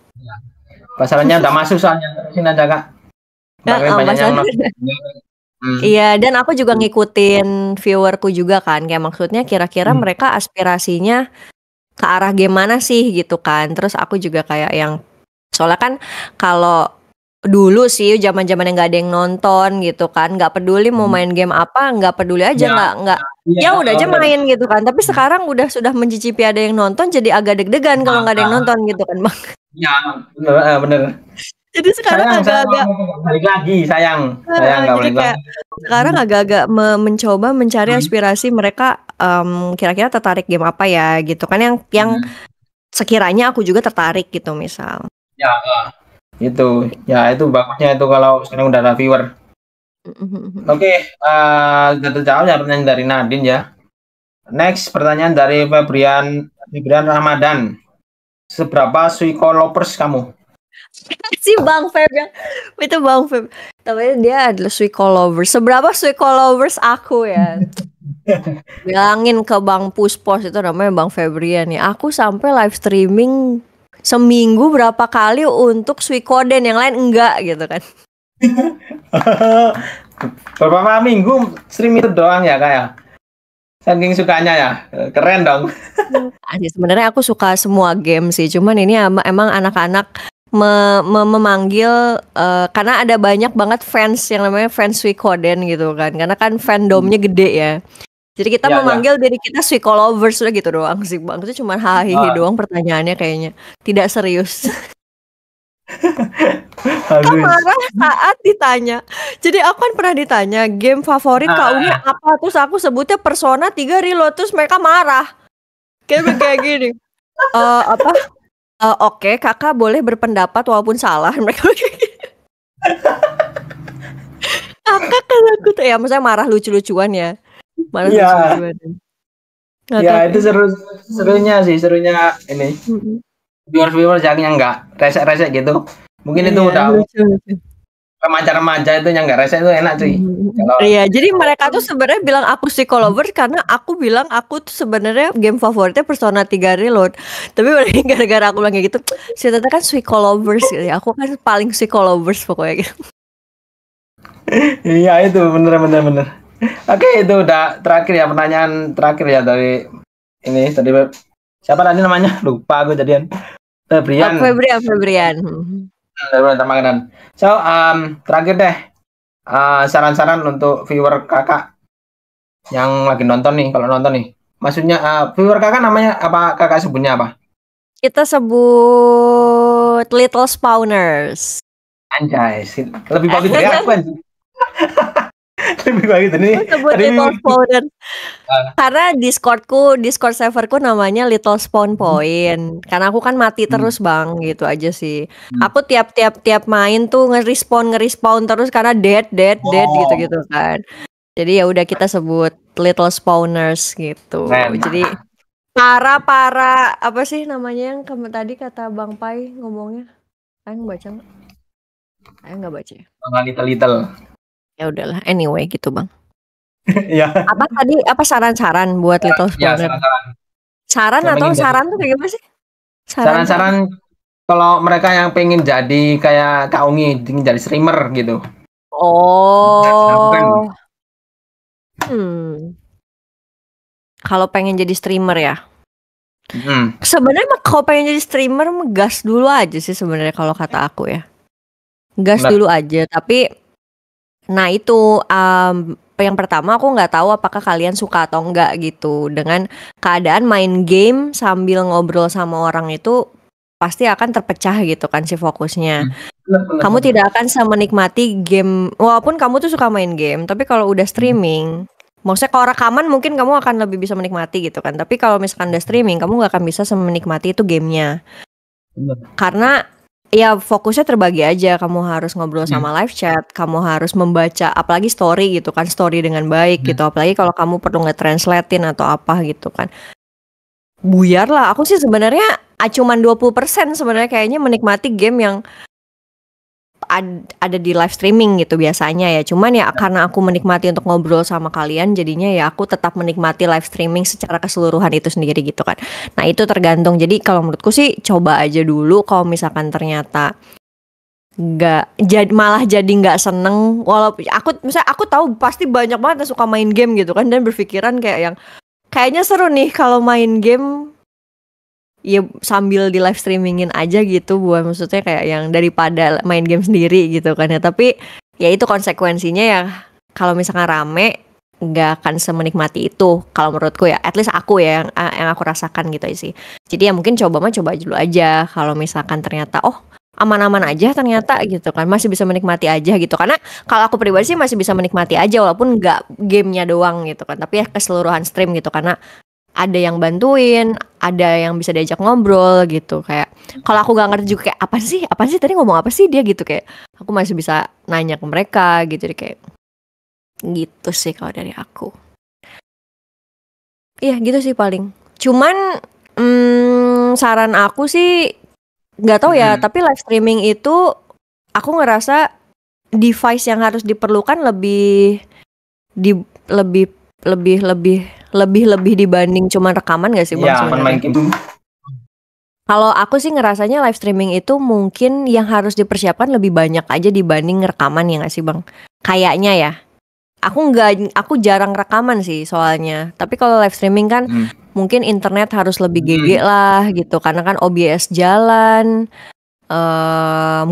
Pasarannya udah masuk soalnya, terusin aja Kak. Iya, dan aku juga ngikutin viewerku juga kan. Kayak maksudnya kira-kira mereka aspirasinya ke arah gimana sih gitu kan. Terus aku juga kayak yang, soalnya kan kalau dulu sih zaman-zaman yang nggak ada yang nonton gitu kan, nggak peduli mau main game apa, nggak peduli aja, nggak ya udah aja main gitu kan. Tapi sekarang sudah mencicipi ada yang nonton, jadi agak deg-degan kalau nggak ada yang nonton gitu kan, Bang. Ya, bener. Jadi sekarang agak-agak balik lagi, sayang nggak jadi balik kayak lagi. sekarang agak-agak mencoba mencari aspirasi mereka, kira-kira tertarik game apa ya gitu kan yang sekiranya aku juga tertarik gitu misal. Ya, itu bagusnya itu kalau sekarang udah ada viewer. Oke, udah terjawab ya pertanyaan dari Nadine ya. Next pertanyaan dari Febrian Ramadan. Seberapa Suikolovers kamu? Si Bang Feb itu Bang Feb. Tapi dia adalah Suikolovers. Seberapa Suikolovers aku ya? Bilangin ke Bang Puspos, itu namanya Bang Febrian nih. Aku sampai live streaming seminggu berapa kali untuk Suikoden, yang lain enggak gitu kan. Beberapa minggu stream itu doang ya kayak. Saking sukanya ya, keren dong. Sebenarnya aku suka semua game sih, cuman ini emang anak-anak memanggil karena ada banyak banget fans yang namanya fans Suikoden gitu kan, karena kan fandomnya gede ya. Jadi kita memanggil diri kita Suikolovers, udah gitu doang sih Bang. Itu cuma hahihi doang pertanyaannya kayaknya, tidak serius. Kan marah saat ditanya. Jadi aku kan pernah ditanya game favorit Kak Uni apa, terus aku sebutnya Persona 3 Reload, terus mereka marah kayak gini. Oke, kakak boleh berpendapat walaupun salah. Mereka kayak gini. Kakak kan aku tuh ya, maksudnya marah lucu-lucuan ya. Marah lucu-lucuan. Ya itu serunya ini. Viewers yang nggak resek-resek gitu. Mungkin itu udah remaja-remaja itu yang nggak resek itu enak cuy. Iya, jadi mereka tuh sebenarnya bilang aku Suikolovers karena aku bilang aku tuh sebenarnya game favoritnya Persona 3 Reload. Tapi gara-gara aku bilang kayak gitu, si Tata kan Suikolovers gitu ya. Aku kan paling Suikolovers pokoknya gitu. Iya itu bener. Oke, itu udah terakhir ya, pertanyaan terakhir ya dari ini tadi siapa tadi namanya? Lupa aku jadian. Febrian. Makanan. So, terakhir deh. Saran-saran untuk viewer kakak yang lagi nonton nih, kalau nonton nih. Maksudnya viewer kakak namanya apa, kakak sebutnya apa? Kita sebut Little Spawners. Anjay, lebih bagus dari aku kan. Lebih bagus ini. Sebut Little Spawners. Karena Discord serverku namanya Little Spawn Point. Karena aku kan mati terus Bang, gitu aja sih. Aku tiap main tuh nge-respawn terus karena dead gitu kan. Jadi ya udah kita sebut Little Spawners gitu. Jadi para apa sih namanya yang tadi kata Bang Pai ngomongnya? Ayo baca nggak? Ayo nggak baca ya? Little. Ya udahlah, anyway gitu Bang. Ya. Apa tadi, apa saran-saran buat Little Spawner? Saran atau saran tuh kayak gimana sih? Saran-saran kalau mereka yang pengen jadi kayak Kak Ungi, ingin jadi streamer gitu. Oh. Kalau pengen jadi streamer ya. Sebenarnya kalau pengen jadi streamer gas dulu aja sih sebenarnya kalau kata aku ya. Gas dulu aja, tapi nah itu yang pertama aku nggak tahu apakah kalian suka atau enggak gitu dengan keadaan main game sambil ngobrol sama orang itu pasti akan terpecah gitu kan si fokusnya. Kamu tidak akan menikmati game walaupun kamu tuh suka main game, tapi kalau udah streaming, maksudnya kalau rekaman mungkin kamu akan lebih bisa menikmati gitu kan, tapi kalau misalkan udah streaming kamu nggak akan bisa menikmati itu gamenya. Karena ya fokusnya terbagi aja, kamu harus ngobrol sama live chat, kamu harus membaca apalagi story gitu kan, story dengan baik gitu, apalagi kalau kamu perlu nge-translatein atau apa gitu kan. Buyar lah, aku sih sebenarnya cuman 20% sebenarnya kayaknya menikmati game yang ada di live streaming gitu biasanya ya. Cuman ya karena aku menikmati untuk ngobrol sama kalian, jadinya ya aku tetap menikmati live streaming secara keseluruhan itu sendiri gitu kan. Nah itu tergantung. Jadi kalau menurutku sih coba aja dulu. Kalau misalkan ternyata malah jadi nggak seneng, walaupun aku tahu pasti banyak banget yang suka main game gitu kan, dan berpikiran kayak yang kayaknya seru nih kalau main game ya sambil di live streamingin aja gitu, buat maksudnya kayak yang daripada main game sendiri gitu kan ya. Tapi ya itu konsekuensinya ya, kalau misalkan rame nggak akan semenikmati itu kalau menurutku ya, at least aku ya yang aku rasakan gitu sih. Jadi ya mungkin coba dulu aja. Kalau misalkan ternyata aman-aman aja ternyata gitu kan, masih bisa menikmati aja gitu. Karena kalau aku pribadi sih masih bisa menikmati aja walaupun nggak gamenya doang gitu kan, tapi ya keseluruhan stream gitu karena ada yang bantuin, ada yang bisa diajak ngobrol gitu. Kayak kalau aku nggak ngerti juga kayak apa sih tadi ngomong apa sih dia gitu, kayak aku masih bisa nanya ke mereka gitu deh, kayak gitu sih kalau dari aku. Iya gitu sih paling. Cuman saran aku sih nggak tahu ya, tapi live streaming itu aku ngerasa device yang harus diperlukan lebih dibanding cuma rekaman nggak sih Bang sebenarnya? Kalau aku sih ngerasanya live streaming itu mungkin yang harus dipersiapkan lebih banyak aja dibanding rekaman ya nggak sih Bang? Kayaknya ya. Aku jarang rekaman sih soalnya. Tapi kalau live streaming kan mungkin internet harus lebih GG lah gitu karena kan OBS jalan,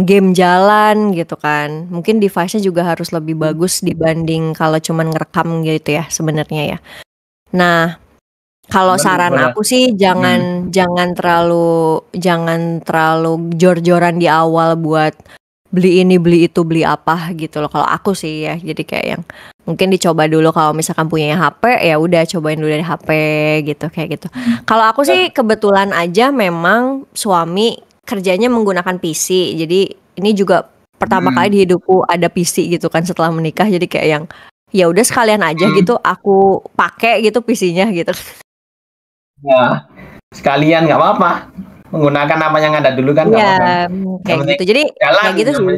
game jalan gitu kan. Mungkin device-nya juga harus lebih bagus dibanding kalau cuman ngerekam gitu ya sebenarnya ya. Nah, kalau saran aku sih jangan terlalu jor-joran di awal buat beli ini, beli itu, beli apa gitu loh. Kalau aku sih ya, jadi kayak yang mungkin dicoba dulu kalau misalkan punya HP ya udah cobain dulu dari HP gitu kayak gitu. Kalau aku sih kebetulan aja memang suami kerjanya menggunakan PC. Jadi ini juga pertama kali di hidupku ada PC gitu kan setelah menikah. Jadi kayak yang ya udah sekalian aja gitu aku pakai gitu PC-nya gitu. Ya, sekalian nggak apa-apa. Menggunakan apa yang ada dulu kan Iya, kayak gitu. Jadi kayak gitu sih.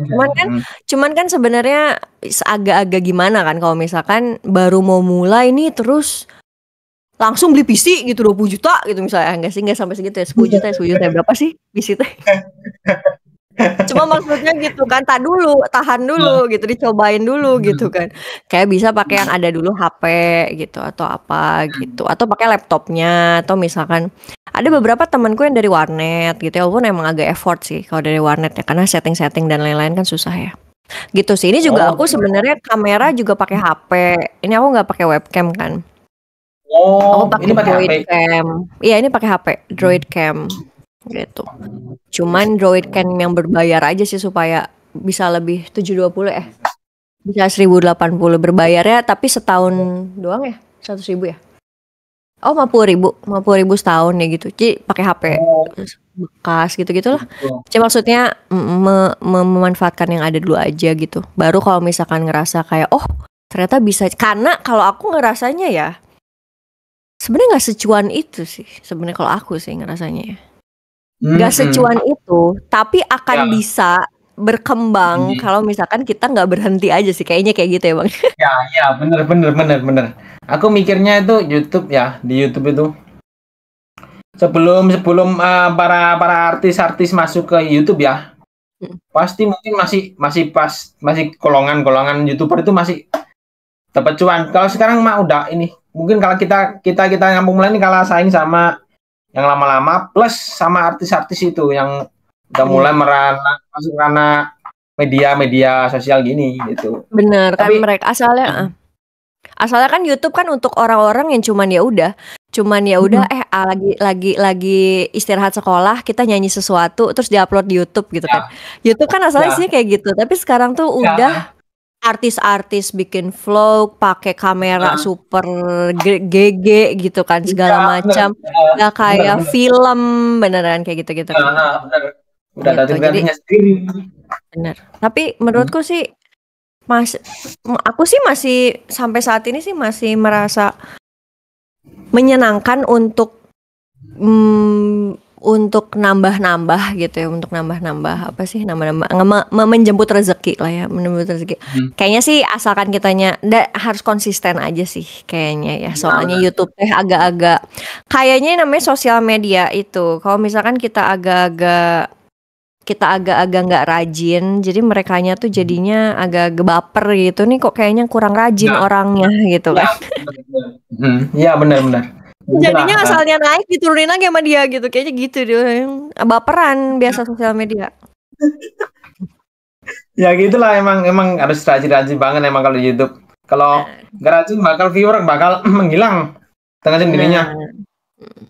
Cuman kan sebenarnya agak-agak gimana kan kalau misalkan baru mau mulai nih terus langsung beli PC gitu 20 juta gitu misalnya. Enggak sampai segitu ya, 10 juta berapa sih PC teh? Cuma maksudnya gitu kan, tahan dulu gitu, dicobain dulu gitu kan. Kayak bisa pakai yang ada dulu HP gitu atau apa gitu, atau pakai laptopnya, atau misalkan ada beberapa temanku yang dari warnet gitu ya, walaupun emang agak effort sih kalau dari warnet ya, karena setting-setting dan lain-lain kan susah ya. Gitu sih. Ini juga aku sebenarnya kamera juga pakai HP. Ini aku nggak pakai webcam kan. Aku pakai Droid Cam. Iya, ini pakai HP, Droid Cam gitu. Cuman Droid Cam yang berbayar aja sih supaya bisa lebih 720 ya. Bisa 1080 berbayarnya tapi setahun doang ya? 100.000 ya? Oh, 50.000 setahun ya gitu. Jadi pakai HP bekas gitu-gitulah. Cuma maksudnya memanfaatkan yang ada dulu aja gitu. Baru kalau misalkan ngerasa kayak oh, ternyata bisa. Karena kalau aku ngerasanya ya sebenarnya nggak secuan itu sih. Sebenarnya kalau aku sih ngerasanya ya. Nggak secuan itu, tapi akan bisa berkembang kalau misalkan kita nggak berhenti aja sih, kayaknya kayak gitu ya Bang. Ya, bener. Aku mikirnya itu YouTube ya, di YouTube itu sebelum para artis masuk ke YouTube ya, pasti mungkin masih golongan YouTuber itu masih dapat cuan. Kalau sekarang mah udah ini, mungkin kalau kita ngampung mulai ini kalah saing sama yang lama-lama plus sama artis-artis itu yang udah mulai masuk karena media sosial gini gitu. Bener. Tapi, kan mereka asalnya kan YouTube kan untuk orang-orang yang cuman ya udah lagi istirahat sekolah, kita nyanyi sesuatu terus diupload di YouTube gitu kan. YouTube kan asalnya sih kayak gitu, tapi sekarang tuh udah artis-artis bikin vlog pakai kamera super GG gitu kan, segala macam. Nggak kayak film beneran kayak gitu-gitu. Bener. Udah gitu. Jadi bener. Tapi menurutku sih aku sih masih sampai saat ini sih masih merasa menyenangkan untuk nambah-nambah gitu ya, untuk nambah-nambah menjemput rezeki lah ya, kayaknya sih asalkan kitanya harus konsisten aja sih kayaknya ya, soalnya YouTube teh agak-agak kayaknya namanya sosial media itu kalau misalkan kita agak-agak nggak rajin, jadi merekanya tuh jadinya agak baper gitu nih, kok kayaknya kurang rajin orangnya gitu kan. Iya benar. Jadinya asalnya naik diturunin lagi sama dia gitu, kayaknya gitu dia, baperan biasa sosial media. Ya gitulah, emang harus rajin banget emang kalau YouTube. Kalau nggak rajin viewer bakal menghilang dengan sendirinya.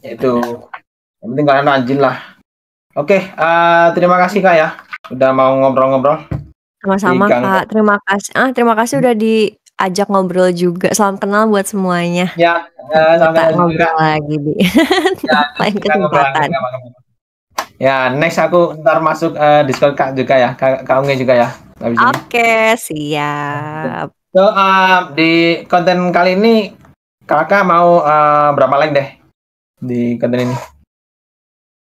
Itu yang penting kalian rajin lah. Oke, terima kasih Kak ya. udah mau ngobrol-ngobrol. Sama-sama Kak. Terima kasih udah diajak ngobrol juga. Salam kenal buat semuanya. Ya, Kita sampai ngobrol juga. lagi di lain kesempatan. Ya, next aku ntar masuk Discord Kak juga ya, Kak Unge juga ya. Oke, siap. So, di konten kali ini Kakak mau berapa like deh di konten ini?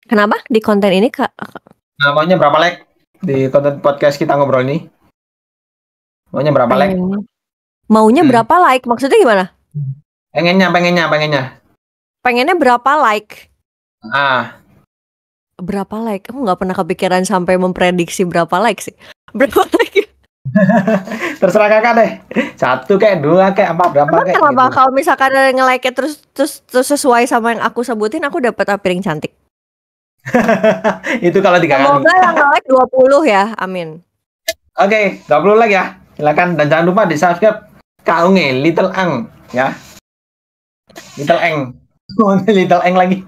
Kenapa di konten ini Kak? Maunya berapa like di konten podcast kita ngobrol ini? Maunya berapa like? Maunya berapa like? Maksudnya gimana? Pengennya. Pengennya berapa like? Berapa like? Aku nggak pernah kepikiran sampai memprediksi berapa like sih. Berapa like? Terserah Kakak deh. 1 kayak 2 kayak berapa kayak. Kenapa gitu. Kalau misalkan ada nge-like terus sesuai sama yang aku sebutin, aku dapat piring cantik. Itu kalau 3 kali. Semoga yang nge-like 20 ya, amin. Oke, 20 like ya. Silakan dan jangan lupa di-subscribe Kak Unge, Little Ang ya. Little Eng. Little Eng lagi.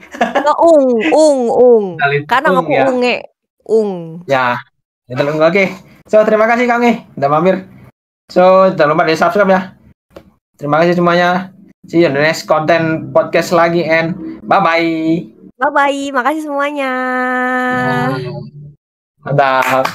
Ung. Karena aku ya. Unge. Ya. Little Eng. Oke. So, terima kasih Kak Unge udah mampir. So, jangan lupa di-subscribe ya. Terima kasih semuanya. See you in the next content podcast lagi and bye-bye. Bye-bye. Makasih semuanya. Mantap.